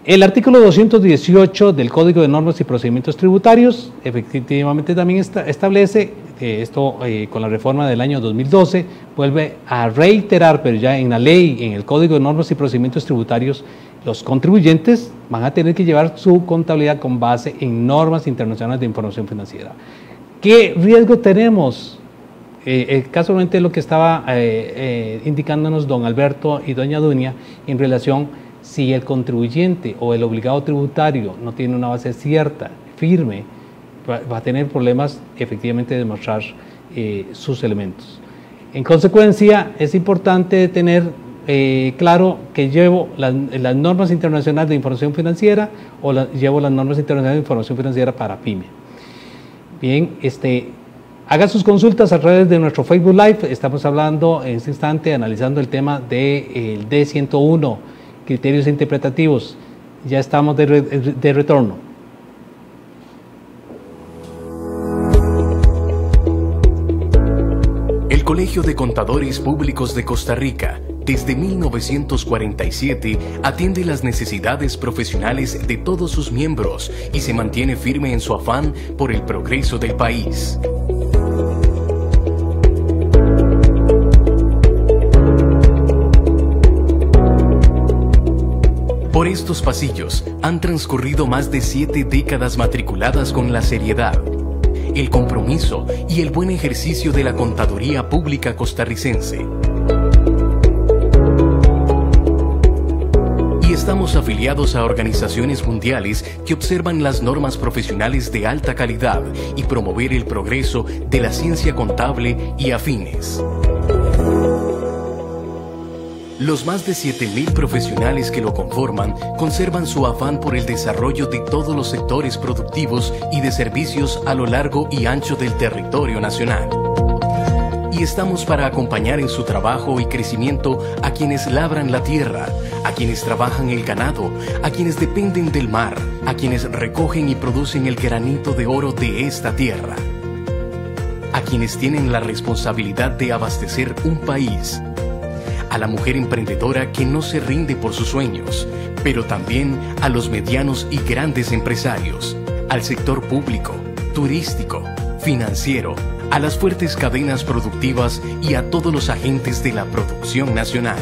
El artículo 218 del Código de Normas y Procedimientos Tributarios efectivamente también establece, esto con la reforma del año 2012, vuelve a reiterar, pero ya en la ley, en el Código de Normas y Procedimientos Tributarios, los contribuyentes van a tener que llevar su contabilidad con base en normas internacionales de información financiera. ¿Qué riesgo tenemos? Casualmente lo que estaba indicándonos don Alberto y doña Dunia en relación si el contribuyente o el obligado tributario no tiene una base cierta, firme, va a tener problemas efectivamente de demostrar sus elementos. En consecuencia, es importante tener claro que llevo las normas internacionales de información financiera o llevo las normas internacionales de información financiera para PYME. Bien, Haga sus consultas a través de nuestro Facebook Live. Estamos hablando en este instante, analizando el tema del D101, criterios interpretativos. Ya estamos de retorno. El Colegio de Contadores Públicos de Costa Rica, desde 1947, atiende las necesidades profesionales de todos sus miembros y se mantiene firme en su afán por el progreso del país. Por estos pasillos han transcurrido más de 7 décadas matriculadas con la seriedad, el compromiso y el buen ejercicio de la contaduría pública costarricense. Y estamos afiliados a organizaciones mundiales que observan las normas profesionales de alta calidad y promover el progreso de la ciencia contable y afines. Los más de 7.000 profesionales que lo conforman conservan su afán por el desarrollo de todos los sectores productivos y de servicios a lo largo y ancho del territorio nacional. Y estamos para acompañar en su trabajo y crecimiento a quienes labran la tierra, a quienes trabajan el ganado, a quienes dependen del mar, a quienes recogen y producen el granito de oro de esta tierra, a quienes tienen la responsabilidad de abastecer un país, a la mujer emprendedora que no se rinde por sus sueños, pero también a los medianos y grandes empresarios, al sector público, turístico, financiero, a las fuertes cadenas productivas y a todos los agentes de la producción nacional.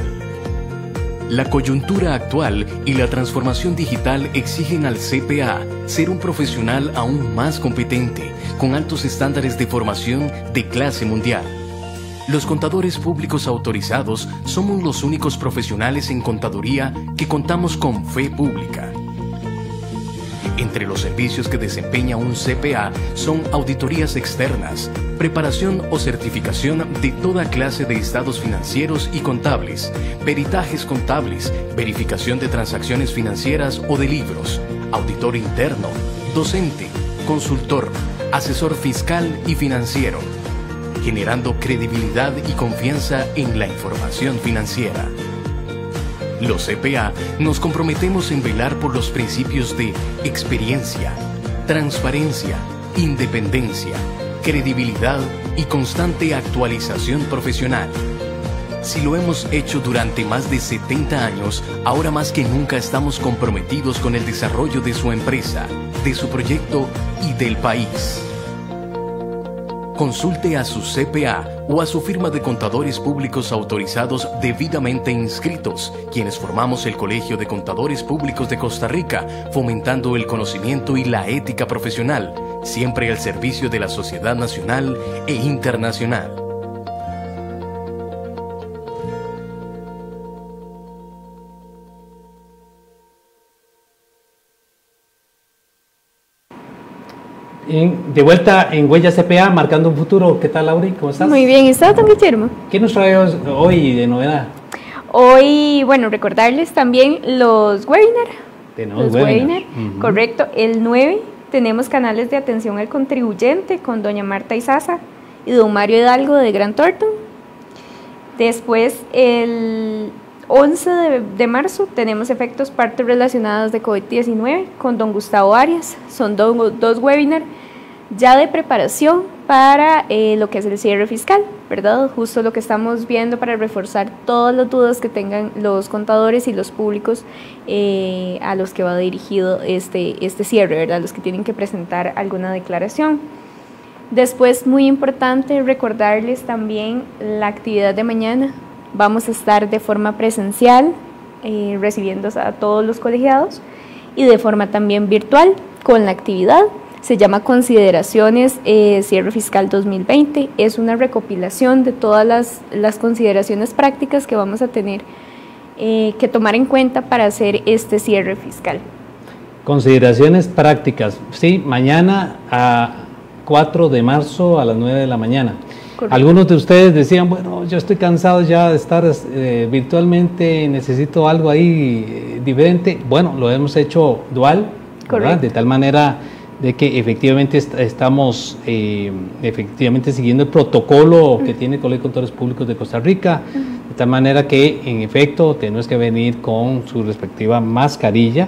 La coyuntura actual y la transformación digital exigen al CPA ser un profesional aún más competente, con altos estándares de formación de clase mundial. Los contadores públicos autorizados somos los únicos profesionales en contaduría que contamos con fe pública. Entre los servicios que desempeña un CPA son auditorías externas, preparación o certificación de toda clase de estados financieros y contables, peritajes contables, verificación de transacciones financieras o de libros, auditor interno, docente, consultor, asesor fiscal y financiero, generando credibilidad y confianza en la información financiera. Los CPA nos comprometemos en velar por los principios de experiencia, transparencia, independencia, credibilidad y constante actualización profesional. Si lo hemos hecho durante más de 70 años, ahora más que nunca estamos comprometidos con el desarrollo de su empresa, de su proyecto y del país. Consulte a su CPA o a su firma de contadores públicos autorizados debidamente inscritos, quienes formamos el Colegio de Contadores Públicos de Costa Rica, fomentando el conocimiento y la ética profesional, siempre al servicio de la sociedad nacional e internacional. De vuelta en Huellas CPA, marcando un futuro. ¿Qué tal, Lauri? ¿Cómo estás? Muy bien, ¿estás, don Guillermo? ¿Qué nos trae hoy de novedad? Hoy, bueno, recordarles también los webinars. Los webinars, correcto. El 9 tenemos canales de atención al contribuyente con doña Marta Izaza y don Mario Hidalgo de Grant Thornton. Después, el 11 de marzo tenemos efectos partes relacionados de COVID-19 con don Gustavo Arias. Son dos webinars ya de preparación para lo que es el cierre fiscal, ¿verdad? Justo lo que estamos viendo para reforzar todas las dudas que tengan los contadores y los públicos a los que va dirigido este cierre, ¿verdad? Los que tienen que presentar alguna declaración. Después, muy importante recordarles también la actividad de mañana. Vamos a estar de forma presencial recibiendo a todos los colegiados y de forma también virtual con la actividad. Se llama Consideraciones Cierre Fiscal 2020. Es una recopilación de todas las consideraciones prácticas que vamos a tener que tomar en cuenta para hacer este cierre fiscal. Consideraciones prácticas. Sí, mañana a 4 de marzo a las 9 de la mañana. Correcto. Algunos de ustedes decían, bueno, yo estoy cansado ya de estar virtualmente, necesito algo ahí diferente. Bueno, lo hemos hecho dual, ¿verdad? De tal manera de que efectivamente estamos efectivamente siguiendo el protocolo que tiene el Colegio de Contadores Públicos de Costa Rica, de tal manera que en efecto tenemos que venir con su respectiva mascarilla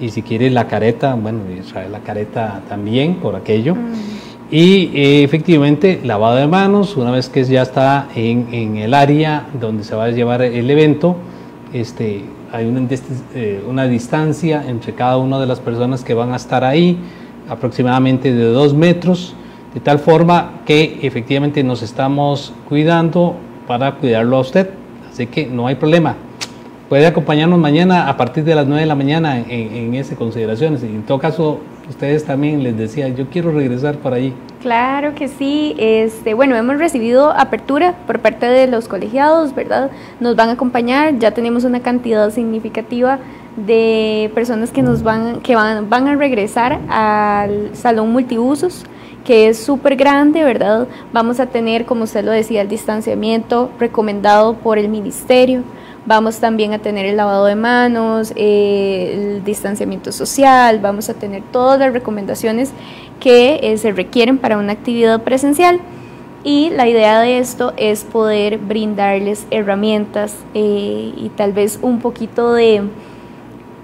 y si quiere la careta, bueno, trae la careta también por aquello. Y efectivamente lavado de manos una vez que ya está en el área donde se va a llevar el evento. Hay una distancia entre cada una de las personas que van a estar ahí, aproximadamente de 2 metros, de tal forma que efectivamente nos estamos cuidando para cuidarlo a usted, así que no hay problema. Puede acompañarnos mañana a partir de las 9 de la mañana en esas consideraciones. Y en todo caso, ustedes también les decía, yo quiero regresar por allí. Claro que sí. Bueno, hemos recibido apertura por parte de los colegiados, ¿verdad? Nos van a acompañar, ya tenemos una cantidad significativa de personas que van a regresar al salón multiusos, que es súper grande, ¿verdad? Vamos a tener, como usted lo decía, el distanciamiento recomendado por el ministerio. Vamos también a tener el lavado de manos, el distanciamiento social, vamos a tener todas las recomendaciones que se requieren para una actividad presencial. Y la idea de esto es poder brindarles herramientas y tal vez un poquito de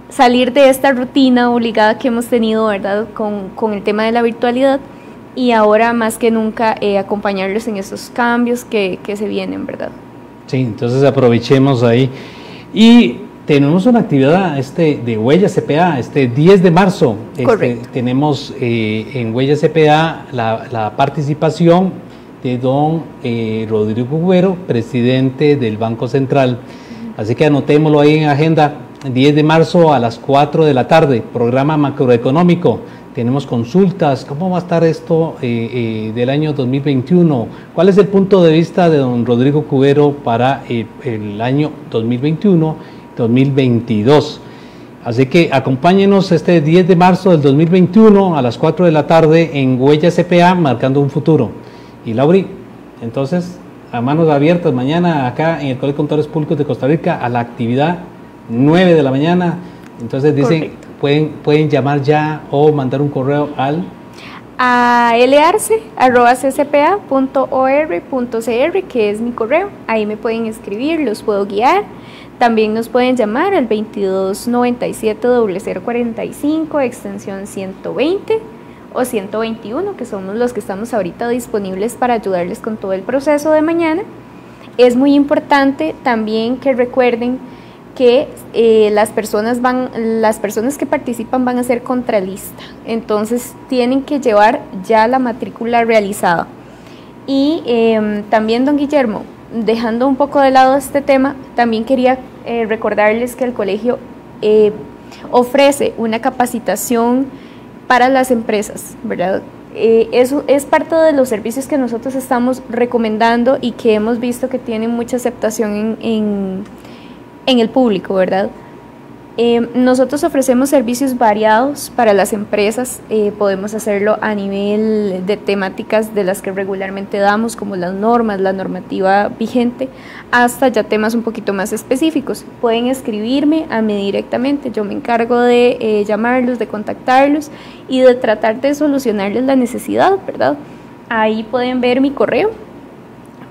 salir de esta rutina obligada que hemos tenido, ¿verdad?, con el tema de la virtualidad, y ahora más que nunca acompañarlos en esos cambios que se vienen, ¿verdad? Sí, entonces aprovechemos ahí. Y tenemos una actividad de Huella CPA, 10 de marzo. Tenemos en Huella CPA la participación de don Rodrigo Cubero, presidente del Banco Central. Así que anotémoslo ahí en agenda, 10 de marzo a las 4 de la tarde, programa macroeconómico. Tenemos consultas, ¿cómo va a estar esto del año 2021? ¿Cuál es el punto de vista de don Rodrigo Cubero para el año 2021-2022? Así que acompáñenos 10 de marzo del 2021 a las 4 de la tarde en Huella CPA, marcando un futuro. Y Lauri, entonces, a manos abiertas, mañana acá en el Colegio de Contadores Públicos de Costa Rica a la actividad 9 de la mañana. Entonces dicen, pueden llamar ya o mandar un correo a larce@ccpa.or.cr, que es mi correo. Ahí me pueden escribir, los puedo guiar. También nos pueden llamar al 2297-0045, extensión 120 o 121, que somos los que estamos ahorita disponibles para ayudarles con todo el proceso de mañana. Es muy importante también que recuerden que las personas que participan van a ser contralista, entonces tienen que llevar ya la matrícula realizada. Y también, don Guillermo, dejando un poco de lado este tema, también quería recordarles que el colegio ofrece una capacitación para las empresas, ¿verdad? Eso es parte de los servicios que nosotros estamos recomendando y que hemos visto que tienen mucha aceptación en el público, ¿verdad? Nosotros ofrecemos servicios variados para las empresas, podemos hacerlo a nivel de temáticas de las que regularmente damos, como las normas, la normativa vigente, hasta ya temas un poquito más específicos. Pueden escribirme a mí directamente, yo me encargo de llamarlos, de contactarlos y de tratar de solucionarles la necesidad, ¿verdad? Ahí pueden ver mi correo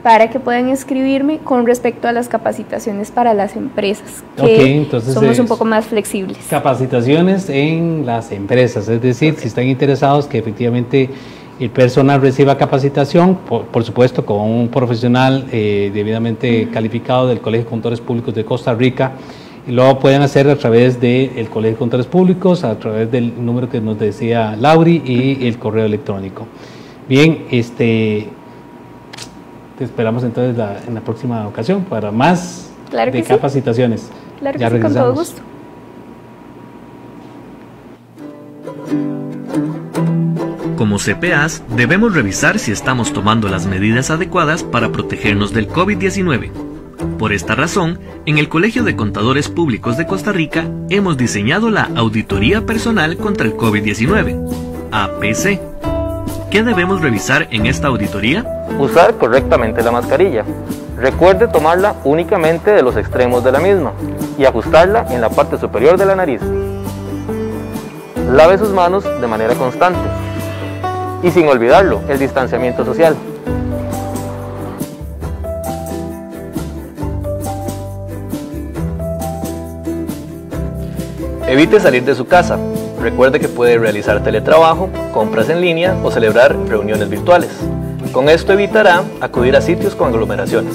para que puedan escribirme con respecto a las capacitaciones para las empresas, que entonces somos un poco más flexibles. Capacitaciones en las empresas, es decir, si están interesados que efectivamente el personal reciba capacitación, por supuesto con un profesional debidamente calificado del Colegio de Contadores Públicos de Costa Rica, y luego pueden hacer a través del Colegio de Contadores Públicos, a través del número que nos decía Lauri y el correo electrónico. Bien, te esperamos entonces en la próxima ocasión para más capacitaciones. Claro que sí, con todo gusto. Como CPAs, debemos revisar si estamos tomando las medidas adecuadas para protegernos del COVID-19. Por esta razón, en el Colegio de Contadores Públicos de Costa Rica hemos diseñado la Auditoría Personal contra el COVID-19, APC. ¿Qué debemos revisar en esta auditoría? Usar correctamente la mascarilla. Recuerde tomarla únicamente de los extremos de la misma y ajustarla en la parte superior de la nariz. Lave sus manos de manera constante. Y sin olvidarlo, el distanciamiento social. Evite salir de su casa. Recuerde que puede realizar teletrabajo, compras en línea o celebrar reuniones virtuales. Con esto evitará acudir a sitios con aglomeraciones.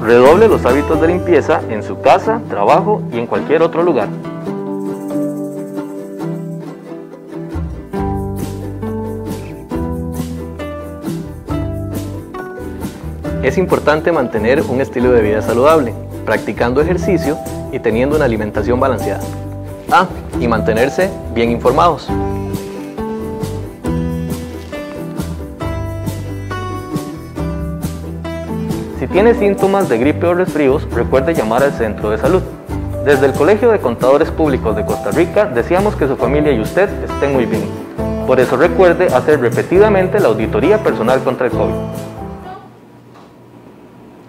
Redoble los hábitos de limpieza en su casa, trabajo y en cualquier otro lugar. Es importante mantener un estilo de vida saludable, practicando ejercicio y teniendo una alimentación balanceada. Y mantenerse bien informados. Si tiene síntomas de gripe o resfríos, recuerde llamar al centro de salud. Desde el Colegio de Contadores Públicos de Costa Rica deseamos que su familia y usted estén muy bien. Por eso recuerde hacer repetidamente la auditoría personal contra el COVID.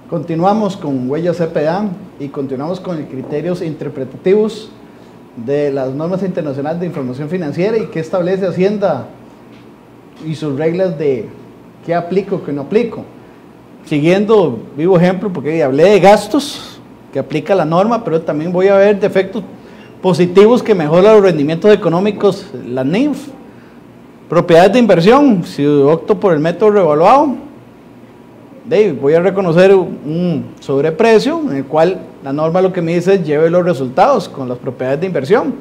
Continuamos con Huella CPA y continuamos con los criterios interpretativos de las normas internacionales de información financiera y qué establece Hacienda y sus reglas de qué aplico, qué no aplico. Siguiendo vivo ejemplo, porque hablé de gastos que aplica la norma, pero también voy a ver de efectos positivos que mejoran los rendimientos económicos, la NIF. Propiedades de inversión, si opto por el método revaluado, voy a reconocer un sobreprecio en el cual la norma lo que me dice es lleve los resultados con las propiedades de inversión.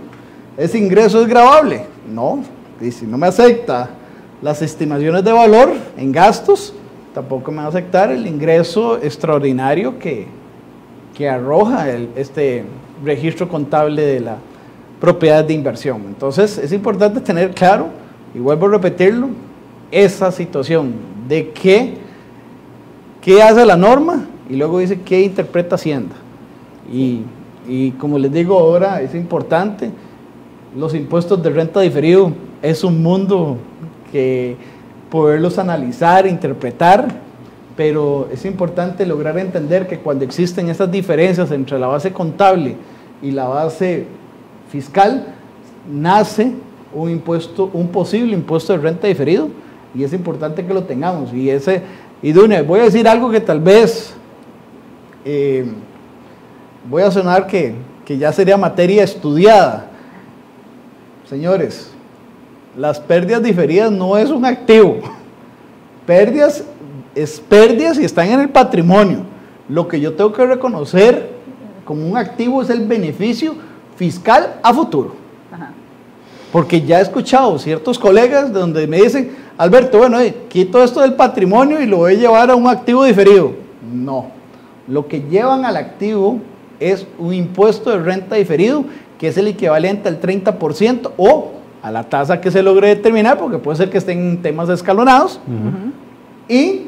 ¿Ese ingreso es gravable? No, y si no me acepta las estimaciones de valor en gastos, tampoco me va a aceptar el ingreso extraordinario que arroja este registro contable de la propiedad de inversión. Entonces es importante tener claro, y vuelvo a repetirlo, esa situación de qué hace la norma y luego dice qué interpreta Hacienda. Y como les digo ahora, es importante, los impuestos de renta diferido es un mundo que poderlos analizar, interpretar, pero es importante lograr entender que cuando existen esas diferencias entre la base contable y la base fiscal, nace un posible impuesto de renta diferido, y es importante que lo tengamos. Y Dunia, voy a decir algo que tal vez voy a sonar que ya sería materia estudiada. Señores, las pérdidas diferidas no es un activo. Pérdidas y están en el patrimonio. Lo que yo tengo que reconocer como un activo es el beneficio fiscal a futuro. Ajá. Porque ya he escuchado ciertos colegas donde me dicen, Alberto, bueno, quito esto del patrimonio y lo voy a llevar a un activo diferido. No, lo que llevan al activo es un impuesto de renta diferido, que es el equivalente al 30% o a la tasa que se logre determinar, porque puede ser que estén en temas escalonados, y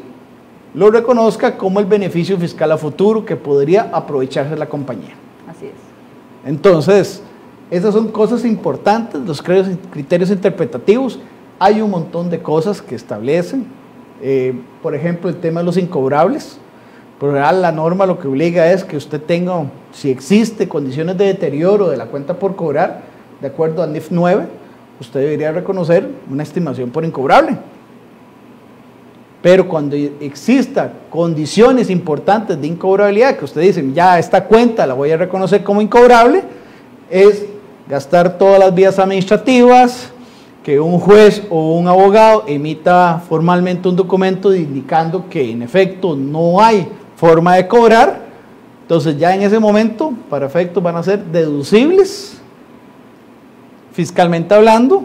lo reconozca como el beneficio fiscal a futuro que podría aprovecharse la compañía. Así es. Entonces, esas son cosas importantes, los criterios interpretativos. Hay un montón de cosas que establecen, por ejemplo, el tema de los incobrables. Por lo general, la norma lo que obliga es que usted tenga, si existe condiciones de deterioro de la cuenta por cobrar, de acuerdo a NIF 9, usted debería reconocer una estimación por incobrable. Pero cuando exista condiciones importantes de incobrabilidad, que usted dice, ya esta cuenta la voy a reconocer como incobrable, es gastar todas las vías administrativas, que un juez o un abogado emita formalmente un documento indicando que en efecto no hay forma de cobrar. Entonces ya en ese momento, para efectos, van a ser deducibles, fiscalmente hablando,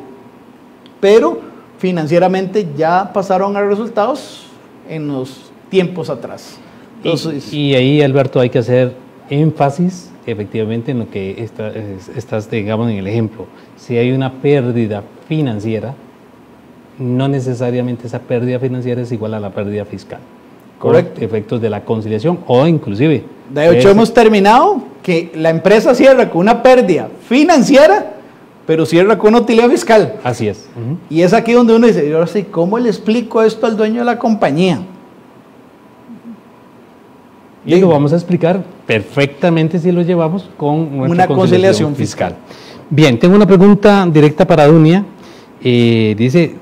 pero financieramente ya pasaron a resultados en los tiempos atrás. Entonces, y ahí, Alberto, hay que hacer énfasis efectivamente en lo que estás, digamos, en el ejemplo. Si hay una pérdida financiera, no necesariamente esa pérdida financiera es igual a la pérdida fiscal. Correcto. Efectos de la conciliación o inclusive. De hecho, hemos terminado que la empresa cierra con una pérdida financiera, pero cierra con una utilidad fiscal. Así es. Y es aquí donde uno dice, ahora sí, ¿cómo le explico esto al dueño de la compañía? Y lo vamos a explicar perfectamente si lo llevamos con nuestra conciliación fiscal. Bien, tengo una pregunta directa para Dunia. Dice,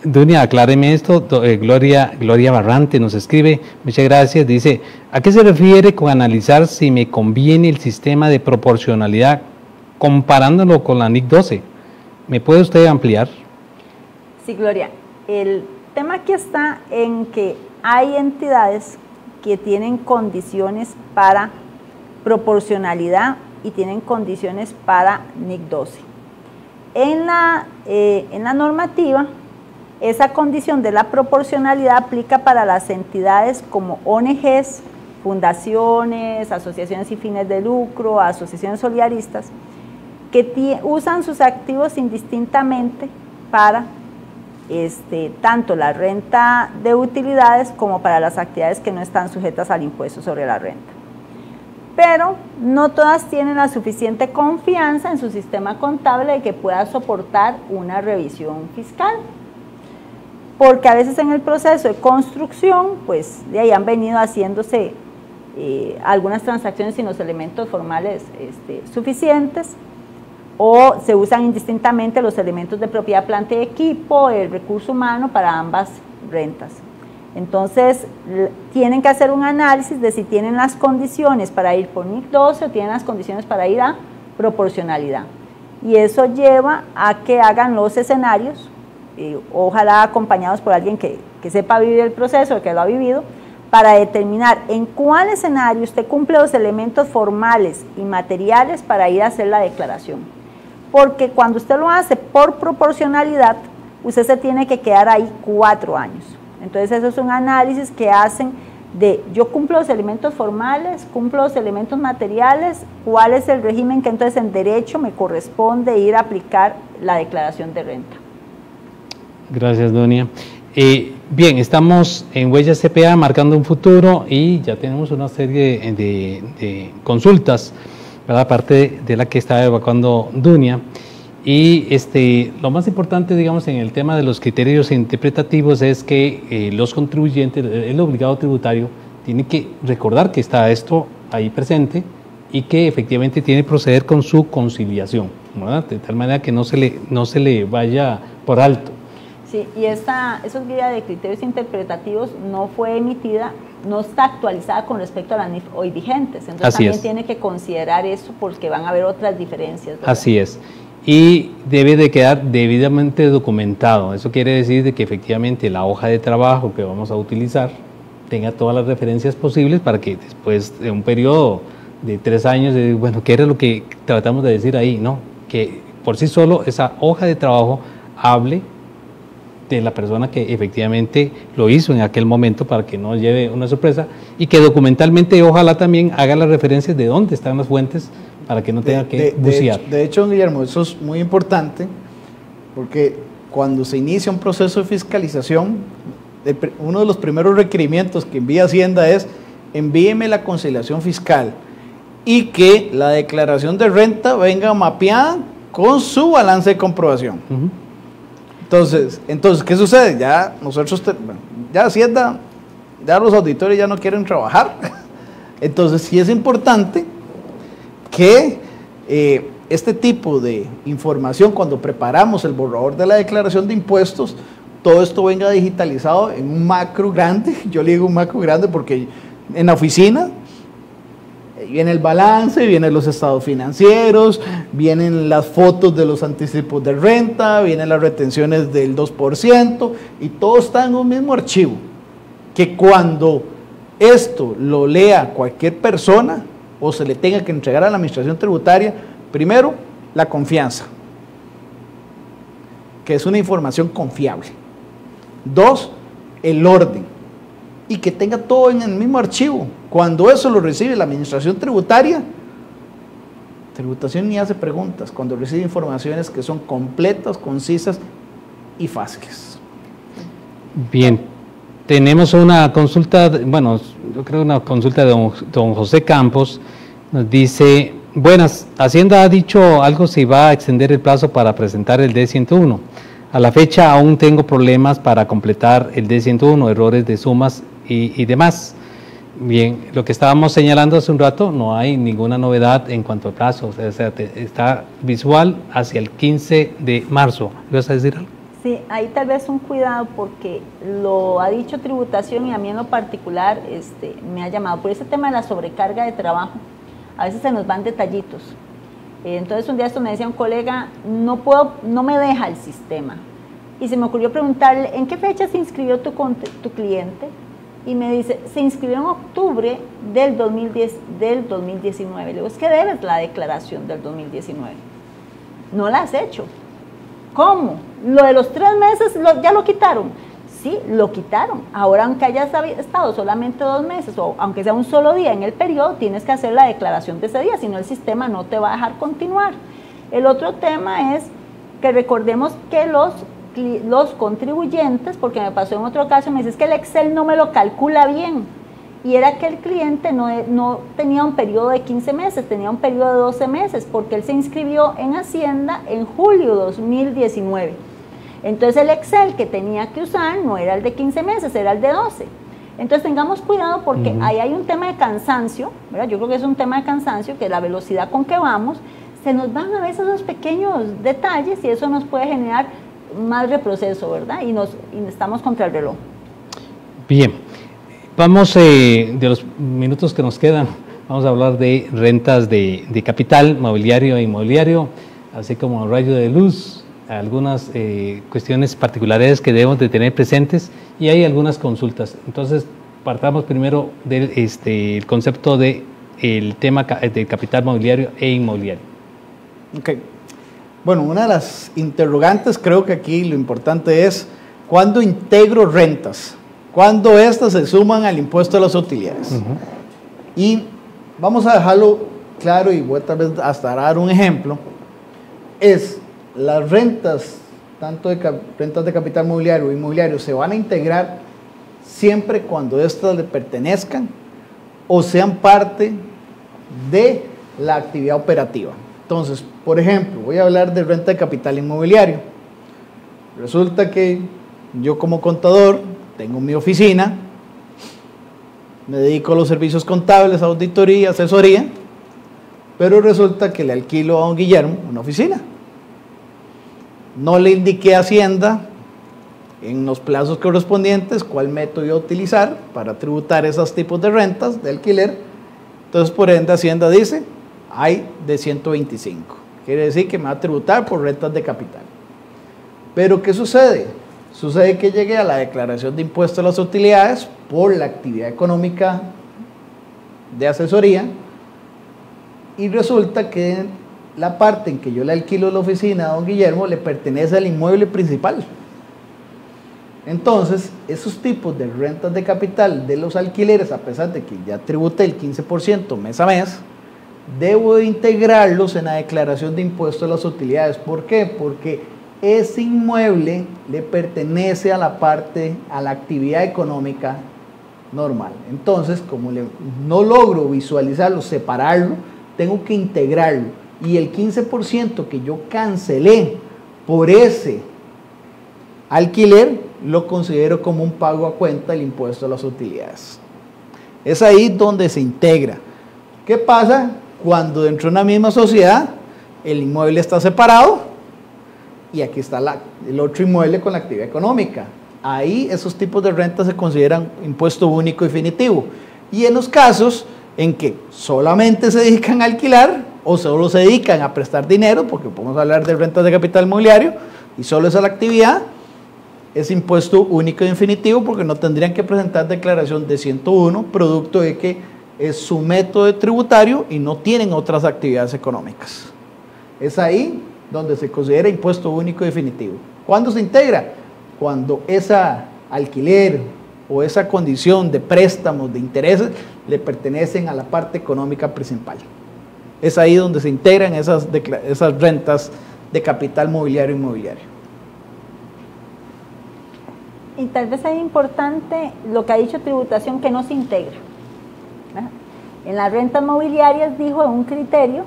Dunia, acláreme esto. Gloria Barrante nos escribe, muchas gracias. Dice, ¿a qué se refiere con analizar si me conviene el sistema de proporcionalidad comparándolo con la NIC 12? ¿Me puede usted ampliar? Sí, Gloria. El tema aquí está en que hay entidades que tienen condiciones para proporcionalidad y tienen condiciones para NIC 12. En la normativa, esa condición de la proporcionalidad aplica para las entidades como ONGs, fundaciones, asociaciones sin fines de lucro, asociaciones solidaristas, que usan sus activos indistintamente para tanto la renta de utilidades como para las actividades que no están sujetas al impuesto sobre la renta. Pero no todas tienen la suficiente confianza en su sistema contable de que pueda soportar una revisión fiscal. Porque a veces en el proceso de construcción, pues de ahí han venido haciéndose algunas transacciones sin los elementos formales suficientes, o se usan indistintamente los elementos de propiedad, planta y equipo, el recurso humano para ambas rentas. Entonces, tienen que hacer un análisis de si tienen las condiciones para ir por NIC 12 o tienen las condiciones para ir a proporcionalidad. Y eso lleva a que hagan los escenarios, ojalá acompañados por alguien que sepa vivir el proceso, que lo ha vivido, para determinar en cuál escenario usted cumple los elementos formales y materiales para ir a hacer la declaración. Porque cuando usted lo hace por proporcionalidad, usted se tiene que quedar ahí 4 años. Entonces eso es un análisis que hacen de yo cumplo los elementos formales, cumplo los elementos materiales, cuál es el régimen que entonces en derecho me corresponde ir a aplicar la declaración de renta. Gracias, Donia. Bien, estamos en Huellas CPA marcando un futuro y ya tenemos una serie de consultas, ¿verdad? Aparte de la que estaba evacuando Dunia. Y lo más importante, digamos, en el tema de los criterios interpretativos es que los contribuyentes, el obligado tributario, tiene que recordar que está esto ahí presente y que efectivamente tiene que proceder con su conciliación, ¿verdad? De tal manera que no se le vaya por alto. Sí, y esa guía de criterios interpretativos no fue emitida, no está actualizada con respecto a la NIF hoy vigentes, entonces Así también es. Tiene que considerar eso porque van a haber otras diferencias, ¿verdad? Así es. Y debe de quedar debidamente documentado. Eso quiere decir de que efectivamente la hoja de trabajo que vamos a utilizar tenga todas las referencias posibles para que después de un periodo de 3 años, bueno, ¿qué era lo que tratamos de decir ahí? No, que por sí solo esa hoja de trabajo hable de la persona que efectivamente lo hizo en aquel momento para que no lleve una sorpresa y que documentalmente ojalá también haga las referencias de dónde están las fuentes para que no tenga que bucear. De hecho, Guillermo, eso es muy importante porque cuando se inicia un proceso de fiscalización, uno de los primeros requerimientos que envía Hacienda es envíeme la conciliación fiscal y que la declaración de renta venga mapeada con su balance de comprobación. Uh-huh. Entonces, ¿qué sucede? Ya nosotros, ya Hacienda, ya los auditores ya no quieren trabajar. Entonces, sí es importante que este tipo de información, cuando preparamos el borrador de la declaración de impuestos, todo esto venga digitalizado en un macro grande. Yo le digo un macro grande porque en la oficina viene el balance, vienen los estados financieros, vienen las fotos de los anticipos de renta, vienen las retenciones del 2% y todo está en un mismo archivo, que cuando esto lo lea cualquier persona o se le tenga que entregar a la administración tributaria, primero, la confianza, que es una información confiable. 2, el orden, y que tenga todo en el mismo archivo. Cuando eso lo recibe la administración tributaria, tributación ni hace preguntas, cuando recibe informaciones que son completas, concisas y fáciles. Bien, tenemos una consulta, bueno, yo creo una consulta de don José Campos, nos dice, buenas, Hacienda ha dicho algo si va a extender el plazo para presentar el D101. A la fecha aún tengo problemas para completar el D101, errores de sumas y demás. Bien, lo que estábamos señalando hace un rato, no hay ninguna novedad en cuanto al plazo, o sea, está visual hacia el 15 de marzo. ¿Vas a decir algo? Sí, ahí tal vez un cuidado porque lo ha dicho tributación y a mí en lo particular me ha llamado por ese tema de la sobrecarga de trabajo. A veces se nos van detallitos. Entonces un día esto me decía un colega, no me deja el sistema. Y se me ocurrió preguntarle, ¿en qué fecha se inscribió tu cliente? Y me dice, se inscribió en octubre del 2019. Le digo, es que debes la declaración del 2019. No la has hecho. ¿Cómo? Lo de los 3 meses ya lo quitaron. Sí, lo quitaron. Ahora, aunque hayas estado solamente 2 meses o aunque sea un solo día en el periodo, tienes que hacer la declaración de ese día, si no el sistema no te va a dejar continuar. El otro tema es que recordemos que los contribuyentes, porque me pasó en otro caso, me dice, es que el Excel no me lo calcula bien. Y era que el cliente no tenía un periodo de 15 meses, tenía un periodo de 12 meses, porque él se inscribió en Hacienda en julio 2019. Entonces el Excel que tenía que usar no era el de 15 meses, era el de 12. Entonces tengamos cuidado porque ahí hay un tema de cansancio, ¿verdad? Yo creo que es un tema de cansancio, que la velocidad con que vamos, se nos van a veces esos pequeños detalles y eso nos puede generar más reproceso, ¿verdad? Y estamos contra el reloj. Bien, vamos de los minutos que nos quedan, vamos a hablar de rentas de capital, mobiliario e inmobiliario, así como rayo de luz, algunas cuestiones particulares que debemos de tener presentes y hay algunas consultas. Entonces, partamos primero del el concepto del tema de capital mobiliario e inmobiliario. Ok. Bueno, una de las interrogantes, creo que aquí lo importante es, ¿cuándo integro rentas? ¿Cuándo estas se suman al impuesto de las utilidades? Y vamos a dejarlo claro y voy tal vez hasta dar un ejemplo. Las rentas, tanto rentas de capital mobiliario o inmobiliario, se van a integrar siempre cuando estas le pertenezcan o sean parte de la actividad operativa. Entonces, por ejemplo, voy a hablar de renta de capital inmobiliario. Resulta que yo como contador tengo mi oficina, me dedico a los servicios contables, auditoría, asesoría, pero resulta que le alquilo a don Guillermo una oficina. No le indiqué a Hacienda en los plazos correspondientes cuál método iba a utilizar para tributar esos tipos de rentas de alquiler. Entonces, por ende, Hacienda dice, hay de 125. Quiere decir que me va a tributar por rentas de capital. Pero, ¿qué sucede? Sucede que llegué a la declaración de impuesto a las utilidades por la actividad económica de asesoría y resulta que la parte en que yo le alquilo la oficina a don Guillermo le pertenece al inmueble principal. Entonces, esos tipos de rentas de capital de los alquileres, a pesar de que ya tributé el 15% mes a mes, debo de integrarlos en la declaración de impuesto a las utilidades. ¿Por qué? Porque ese inmueble le pertenece a la actividad económica normal. Entonces, como no logro visualizarlo, separarlo, tengo que integrarlo. Y el 15% que yo cancelé por ese alquiler, lo considero como un pago a cuenta del impuesto a las utilidades. Es ahí donde se integra. ¿Qué pasa cuando dentro de una misma sociedad el inmueble está separado y aquí está el otro inmueble con la actividad económica? Ahí esos tipos de rentas se consideran impuesto único definitivo. Y en los casos en que solamente se dedican a alquilar o solo se dedican a prestar dinero, porque podemos hablar de rentas de capital mobiliario y solo esa es la actividad, es impuesto único y definitivo porque no tendrían que presentar declaración de 101, producto de que es su método tributario y no tienen otras actividades económicas. Es ahí donde se considera impuesto único y definitivo. ¿Cuándo se integra? Cuando esa alquiler o esa condición de préstamos, de intereses, le pertenecen a la parte económica principal. Es ahí donde se integran esas rentas de capital mobiliario e inmobiliario. Y tal vez es importante lo que ha dicho tributación, que no se integra. En las rentas mobiliarias dijo un criterio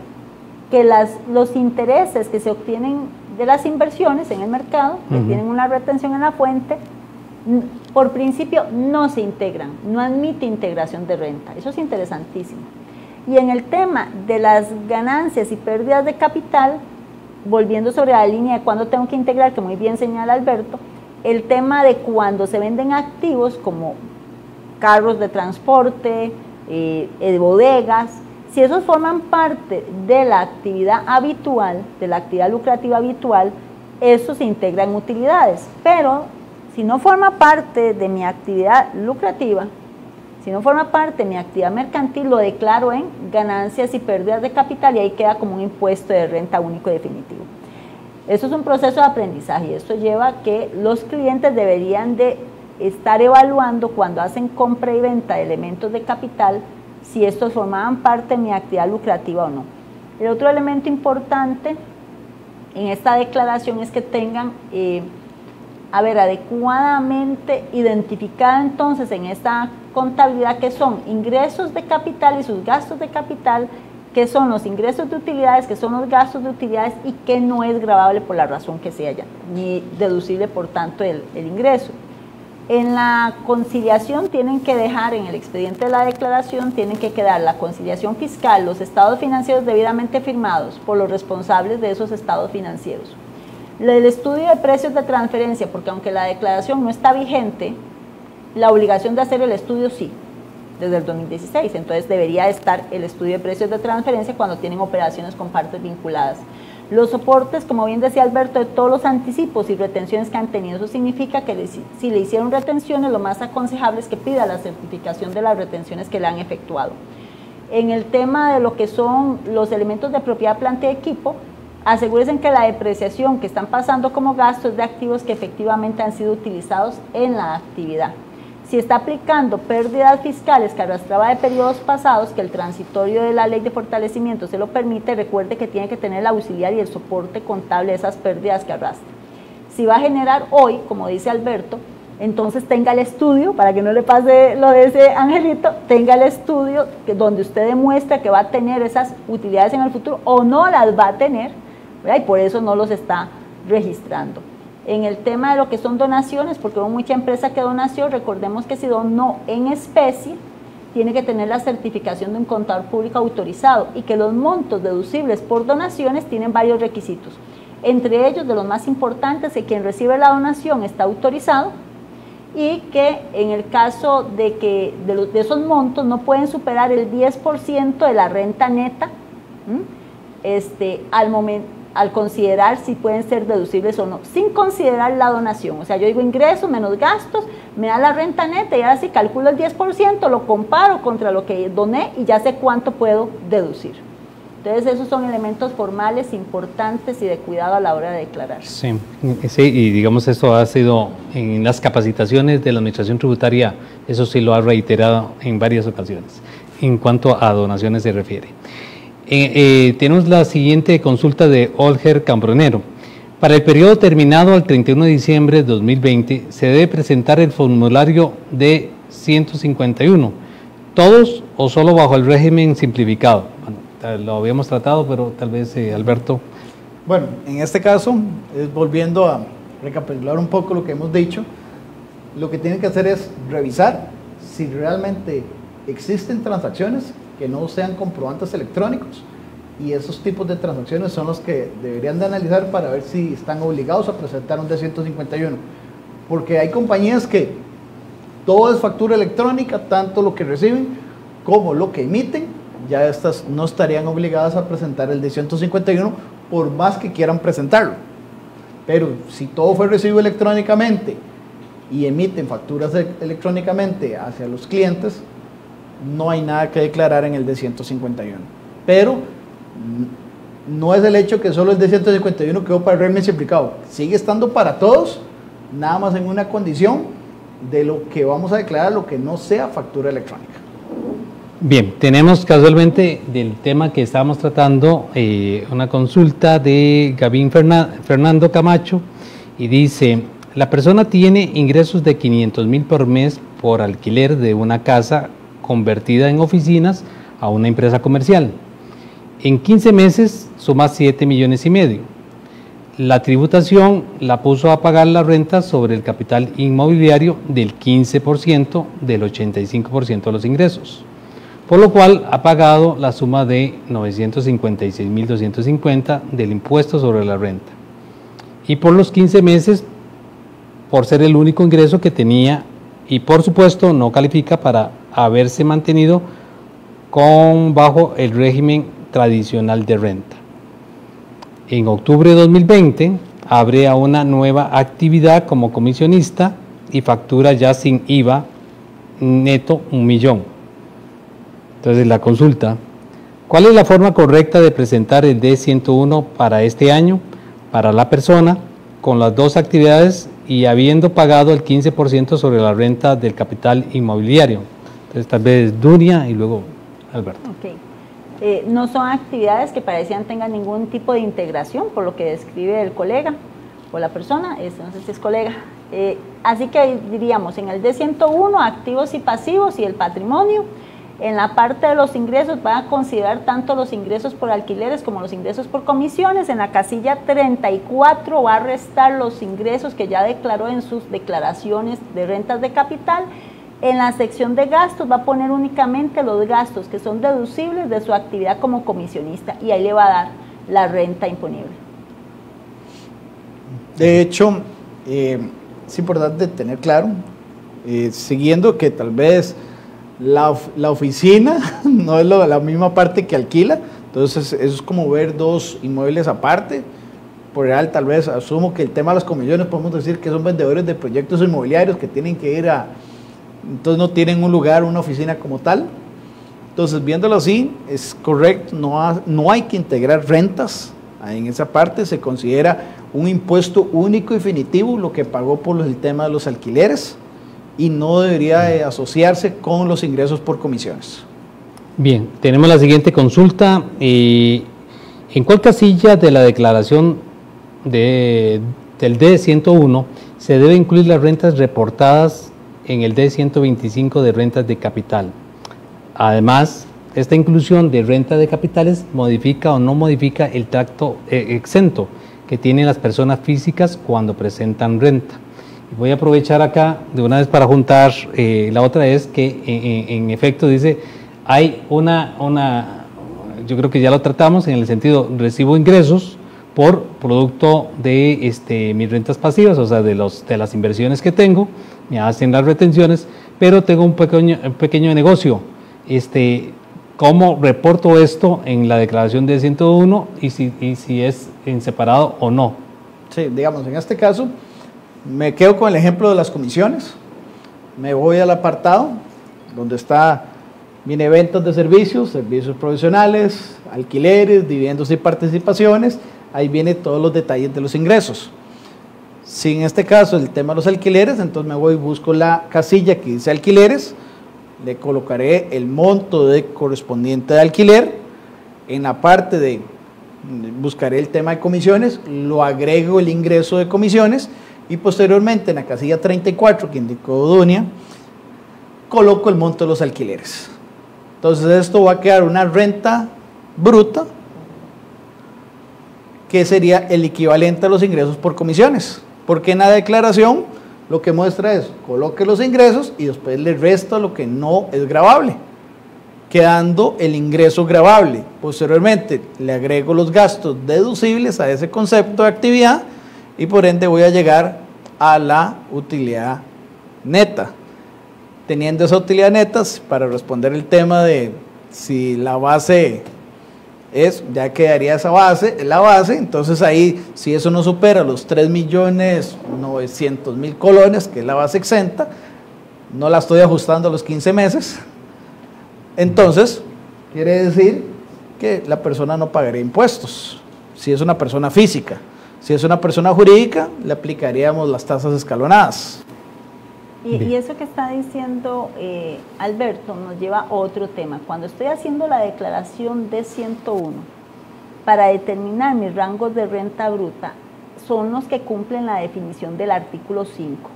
que los intereses que se obtienen de las inversiones en el mercado, que tienen una retención en la fuente, por principio no se integran, no admite integración de renta. Eso es interesantísimo. Y en el tema de las ganancias y pérdidas de capital, volviendo sobre la línea de cuándo tengo que integrar, que muy bien señala Alberto, el tema de cuando se venden activos como carros de transporte, bodegas, si esos forman parte de la actividad habitual, de la actividad lucrativa habitual, eso se integra en utilidades. Pero si no forma parte de mi actividad lucrativa, si no forma parte de mi actividad mercantil, lo declaro en ganancias y pérdidas de capital y ahí queda como un impuesto de renta único y definitivo. Eso es un proceso de aprendizaje y esto lleva a que los clientes deberían de estar evaluando cuando hacen compra y venta de elementos de capital si estos formaban parte de mi actividad lucrativa o no. El otro elemento importante en esta declaración es que tengan adecuadamente identificada entonces en esta contabilidad que son ingresos de capital y sus gastos de capital, que son los ingresos de utilidades, que son los gastos de utilidades y que no es gravable por la razón que sea ya, ni deducible por tanto el ingreso. En la conciliación tienen que dejar, en el expediente de la declaración, tienen que quedar la conciliación fiscal, los estados financieros debidamente firmados por los responsables de esos estados financieros. El estudio de precios de transferencia, porque aunque la declaración no está vigente, la obligación de hacer el estudio sí, desde el 2016, entonces debería estar el estudio de precios de transferencia cuando tienen operaciones con partes vinculadas. Los soportes, como bien decía Alberto, de todos los anticipos y retenciones que han tenido, eso significa que si le hicieron retenciones, lo más aconsejable es que pida la certificación de las retenciones que le han efectuado. En el tema de lo que son los elementos de propiedad, planta y equipo, asegúrense que la depreciación que están pasando como gasto es de activos que efectivamente han sido utilizados en la actividad. Si está aplicando pérdidas fiscales que arrastraba de periodos pasados, que el transitorio de la ley de fortalecimiento se lo permite, recuerde que tiene que tener el auxiliar y el soporte contable de esas pérdidas que arrastra. Si va a generar hoy, como dice Alberto, entonces tenga el estudio, para que no le pase lo de ese angelito, tenga el estudio donde usted demuestra que va a tener esas utilidades en el futuro o no las va a tener, ¿verdad? Y por eso no los está registrando. En el tema de lo que son donaciones, porque hubo mucha empresa que donó, recordemos que si donó en especie, tiene que tener la certificación de un contador público autorizado y que los montos deducibles por donaciones tienen varios requisitos. Entre ellos, de los más importantes, que quien recibe la donación está autorizado y que en el caso de que de esos montos no pueden superar el 10% de la renta neta al considerar si pueden ser deducibles o no, sin considerar la donación. O sea, yo digo ingresos menos gastos, me da la renta neta y ahora sí calculo el 10%, lo comparo contra lo que doné y ya sé cuánto puedo deducir. Entonces esos son elementos formales importantes y de cuidado a la hora de declarar. Sí, y digamos esto ha sido en las capacitaciones de la Administración Tributaria, eso sí lo ha reiterado en varias ocasiones, en cuanto a donaciones se refiere. Tenemos la siguiente consulta de Olger Cambronero. Para el periodo terminado al 31 de diciembre de 2020, se debe presentar el formulario de 151, ¿todos o solo bajo el régimen simplificado? Bueno, lo habíamos tratado, pero tal vez Alberto. Bueno, en este caso, volviendo a recapitular un poco lo que hemos dicho, lo que tienen que hacer es revisar si realmente existen transacciones que no sean comprobantes electrónicos y esos tipos de transacciones son los que deberían de analizar para ver si están obligados a presentar un D151, porque hay compañías que todo es factura electrónica, tanto lo que reciben como lo que emiten, ya estas no estarían obligadas a presentar el D151 por más que quieran presentarlo. Pero si todo fue recibido electrónicamente y emiten facturas electrónicamente hacia los clientes, no hay nada que declarar en el D151. Pero no es el hecho que solo el D151 quedó para el régimen simplificado, sigue estando para todos, nada más en una condición de lo que vamos a declarar, lo que no sea factura electrónica. Bien, tenemos casualmente del tema que estábamos tratando una consulta de Gavín Fernando Camacho y dice: la persona tiene ingresos de 500,000 por mes por alquiler de una casa convertida en oficinas a una empresa comercial. En 15 meses suma 7,5 millones. la tributación la puso a pagar la renta sobre el capital inmobiliario del 15% del 85% de los ingresos, por lo cual ha pagado la suma de 956.250 del impuesto sobre la renta. Y por los 15 meses, por ser el único ingreso que tenía, y por supuesto no califica para haberse mantenido bajo el régimen tradicional de renta. En octubre de 2020 abre a una nueva actividad como comisionista y factura ya sin IVA neto 1 millón. Entonces la consulta, ¿cuál es la forma correcta de presentar el D101 para este año para la persona con las dos actividades y habiendo pagado el 15% sobre la renta del capital inmobiliario? Entonces tal vez Dunia y luego Alberto. Okay. No son actividades que parecían tengan ningún tipo de integración, por lo que describe el colega o la persona, no sé si es colega. Así que diríamos, en el D101, activos y pasivos y el patrimonio. En la parte de los ingresos van a considerar tanto los ingresos por alquileres como los ingresos por comisiones. En la casilla 34 va a restar los ingresos que ya declaró en sus declaraciones de rentas de capital. En la sección de gastos va a poner únicamente los gastos que son deducibles de su actividad como comisionista y ahí le va a dar la renta imponible. De hecho, es importante tener claro, siguiendo que tal vez la oficina no es la misma parte que alquila, entonces eso es como ver dos inmuebles aparte. Por real, tal vez asumo que el tema de las comisiones podemos decir que son vendedores de proyectos inmobiliarios que tienen que ir entonces no tienen un lugar, una oficina como tal. Entonces, viéndolo así, es correcto, no hay que integrar rentas en esa parte, se considera un impuesto único y definitivo lo que pagó por el tema de los alquileres y no debería asociarse con los ingresos por comisiones. Bien, tenemos la siguiente consulta. ¿En cuál casilla de la declaración del D101 se debe incluir las rentas reportadas en el D125 de rentas de capital? Además, esta inclusión de renta de capitales modifica o no modifica el tracto exento que tienen las personas físicas cuando presentan renta. Y voy a aprovechar acá de una vez para juntar, la otra es que en efecto dice, hay yo creo que ya lo tratamos en el sentido, recibo ingresos por producto de mis rentas pasivas, o sea, de las inversiones que tengo, me hacen las retenciones, pero tengo un pequeño negocio. ¿Cómo reporto esto en la declaración de 101 y si es en separado o no? Sí, digamos, en este caso, me quedo con el ejemplo de las comisiones, me voy al apartado donde viene ventas de servicios profesionales, alquileres, dividendos y participaciones, ahí viene todos los detalles de los ingresos. Si en este caso el tema de los alquileres, entonces me voy y busco la casilla que dice alquileres, le colocaré el monto correspondiente de alquiler, en la parte buscaré el tema de comisiones, lo agrego el ingreso de comisiones y posteriormente en la casilla 34 que indicó Dunia, coloco el monto de los alquileres. Entonces esto va a quedar una renta bruta que sería el equivalente a los ingresos por comisiones, porque en la declaración lo que muestra es, coloque los ingresos y después le resta lo que no es gravable, quedando el ingreso gravable. Posteriormente le agrego los gastos deducibles a ese concepto de actividad y por ende voy a llegar a la utilidad neta. Teniendo esa utilidad neta, para responder el tema de si la base ya quedaría esa base, la base, entonces ahí si eso no supera los 3.900.000 colones, que es la base exenta, no la estoy ajustando a los 15 meses, entonces quiere decir que la persona no pagaría impuestos, si es una persona física. Si es una persona jurídica, le aplicaríamos las tasas escalonadas. Y eso que está diciendo Alberto nos lleva a otro tema. Cuando estoy haciendo la declaración de 101, para determinar mis rangos de renta bruta, son los que cumplen la definición del artículo 5.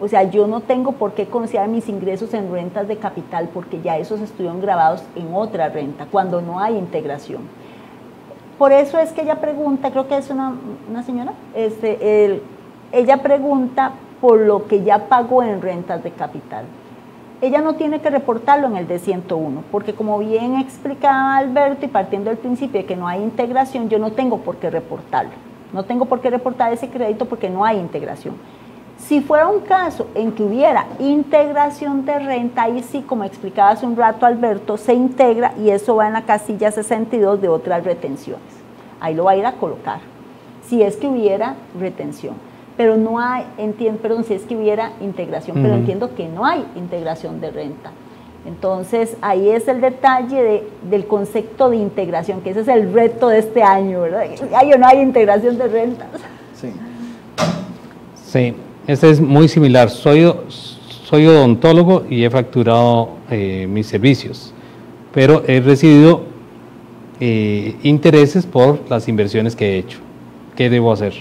O sea, yo no tengo por qué considerar mis ingresos en rentas de capital porque ya esos estuvieron grabados en otra renta, cuando no hay integración. por eso es que ella pregunta, creo que es una señora, ella pregunta por lo que ya pagó en rentas de capital. Ella no tiene que reportarlo en el D101, porque como bien explicaba Alberto y partiendo del principio de que no hay integración, yo no tengo por qué reportarlo. No tengo por qué reportar ese crédito porque no hay integración. Si fuera un caso en que hubiera integración de renta, ahí sí, como explicaba hace un rato Alberto, se integra y eso va en la casilla 62 de otras retenciones. Ahí lo va a ir a colocar, si es que hubiera retención. Pero no hay, si es que hubiera integración, pero entiendo que no hay integración de renta. Entonces, ahí es el detalle del concepto de integración, que ese es el reto de este año, ¿verdad? ¿Hay o no hay integración de rentas? Sí. Sí, este es muy similar. Soy odontólogo y he facturado mis servicios, pero he recibido intereses por las inversiones que he hecho. ¿Qué debo hacer?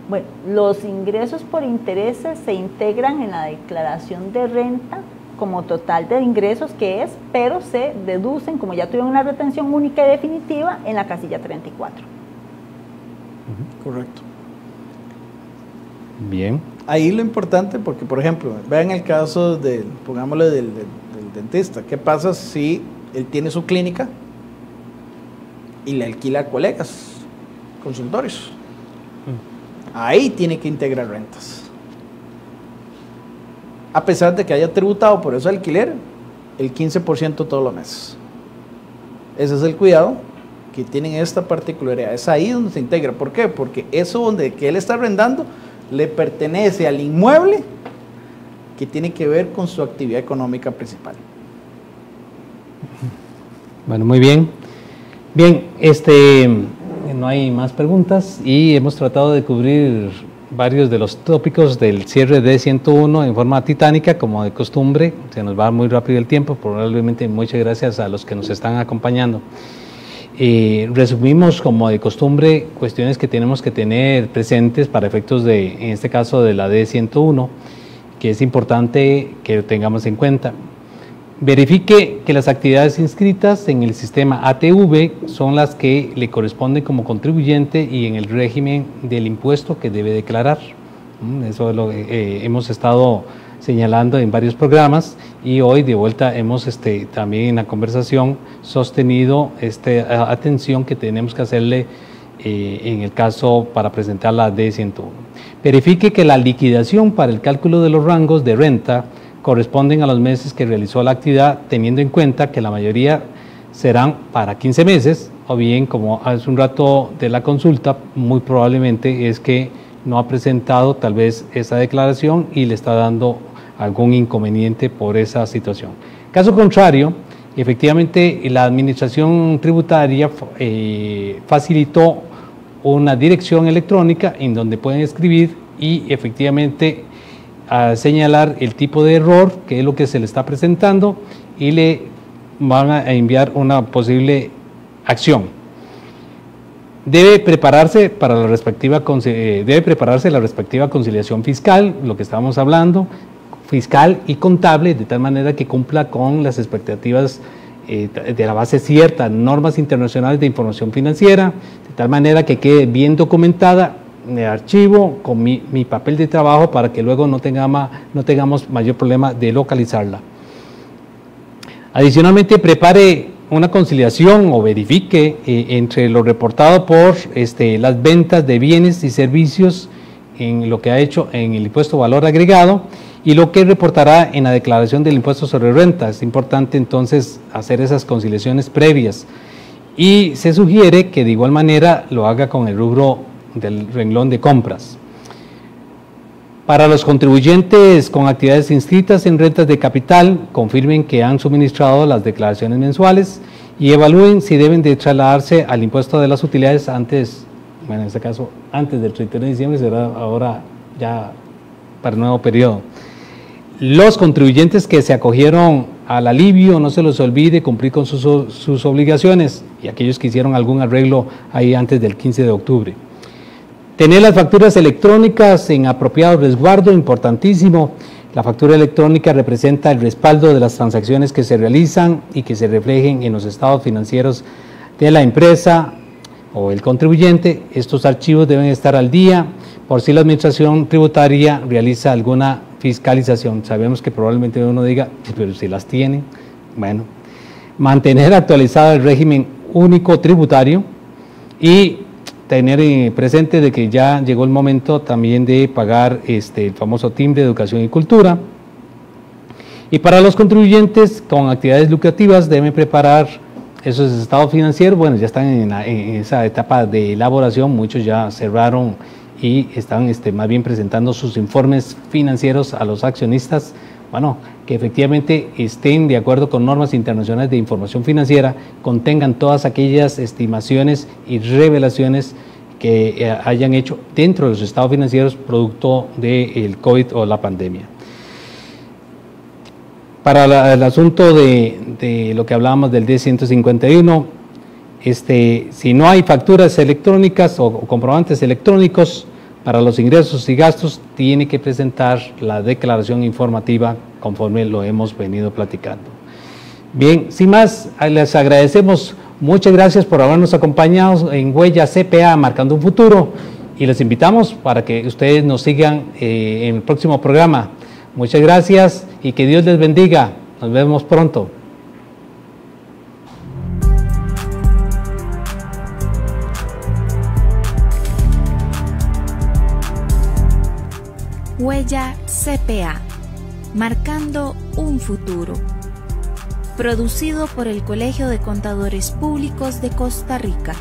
Bueno, los ingresos por intereses se integran en la declaración de renta como total de ingresos que es, pero se deducen, como ya tuvieron una retención única y definitiva, en la casilla 34. Correcto. Bien. Ahí lo importante, porque por ejemplo, vean el caso pongámosle del dentista. ¿Qué pasa si él tiene su clínica y le alquila a colegas, consultorios? Ahí tiene que integrar rentas. A pesar de que haya tributado por ese alquiler el 15% todos los meses. Ese es el cuidado que tienen esta particularidad. Es ahí donde se integra. ¿Por qué? Porque eso donde que él está arrendando le pertenece al inmueble que tiene que ver con su actividad económica principal. Bueno, muy bien. Bien, no hay más preguntas y hemos tratado de cubrir varios de los tópicos del cierre de D101 en forma titánica, como de costumbre. Se nos va muy rápido el tiempo, probablemente muchas gracias a los que nos están acompañando. Resumimos, como de costumbre, cuestiones que tenemos que tener presentes para efectos de, en este caso, de la D101, que es importante que lo tengamos en cuenta. Verifique que las actividades inscritas en el sistema ATV son las que le corresponden como contribuyente y en el régimen del impuesto que debe declarar. Eso es lo que hemos estado señalando en varios programas y hoy de vuelta hemos también en la conversación sostenido esta atención que tenemos que hacerle en el caso para presentar la D101. Verifique que la liquidación para el cálculo de los rangos de renta corresponden a los meses que realizó la actividad, teniendo en cuenta que la mayoría serán para 15 meses, o bien, como hace un rato de la consulta, muy probablemente es que no ha presentado tal vez esa declaración y le está dando algún inconveniente por esa situación. Caso contrario, efectivamente la administración tributaria facilitó una dirección electrónica en donde pueden escribir y efectivamente a señalar el tipo de error, que es lo que se le está presentando, y le van a enviar una posible acción. Debe prepararse la respectiva conciliación fiscal, lo que estábamos hablando, fiscal y contable, de tal manera que cumpla con las expectativas de la base cierta, normas internacionales de información financiera, de tal manera que quede bien documentada de archivo con mi papel de trabajo para que luego no tengamos mayor problema de localizarla. Adicionalmente, prepare una conciliación o verifique entre lo reportado por las ventas de bienes y servicios en lo que ha hecho en el impuesto valor agregado y lo que reportará en la declaración del impuesto sobre renta. Es importante entonces hacer esas conciliaciones previas y se sugiere que de igual manera lo haga con el rubro del renglón de compras. Para los contribuyentes con actividades inscritas en rentas de capital, confirmen que han suministrado las declaraciones mensuales y evalúen si deben de trasladarse al impuesto de las utilidades antes, bueno, en este caso antes del 31 de diciembre, será ahora ya para el nuevo periodo. Los contribuyentes que se acogieron al alivio, no se les olvide cumplir con sus obligaciones, y aquellos que hicieron algún arreglo ahí antes del 15 de octubre. Tener las facturas electrónicas en apropiado resguardo, importantísimo. La factura electrónica representa el respaldo de las transacciones que se realizan y que se reflejen en los estados financieros de la empresa. o el contribuyente, estos archivos deben estar al día por si la administración tributaria realiza alguna fiscalización. Sabemos que probablemente uno diga, pero si las tienen, bueno, mantener actualizado el régimen único tributario y tener presente de que ya llegó el momento también de pagar el famoso timbre de educación y cultura. Y para los contribuyentes con actividades lucrativas deben preparar esos estados financieros. Bueno, ya están en esa etapa de elaboración, muchos ya cerraron y están más bien presentando sus informes financieros a los accionistas. Bueno, que efectivamente estén de acuerdo con normas internacionales de información financiera, contengan todas aquellas estimaciones y revelaciones que hayan hecho dentro de los estados financieros producto del COVID o la pandemia. Para el asunto de lo que hablábamos del D-151, si no hay facturas electrónicas o comprobantes electrónicos para los ingresos y gastos, tiene que presentar la declaración informativa conforme lo hemos venido platicando. Bien, sin más, les agradecemos. Muchas gracias por habernos acompañado en Huella CPA Marcando un Futuro y les invitamos para que ustedes nos sigan en el próximo programa. Muchas gracias y que Dios les bendiga. Nos vemos pronto. Huella CPA, marcando un futuro. Producido por el Colegio de Contadores Públicos de Costa Rica.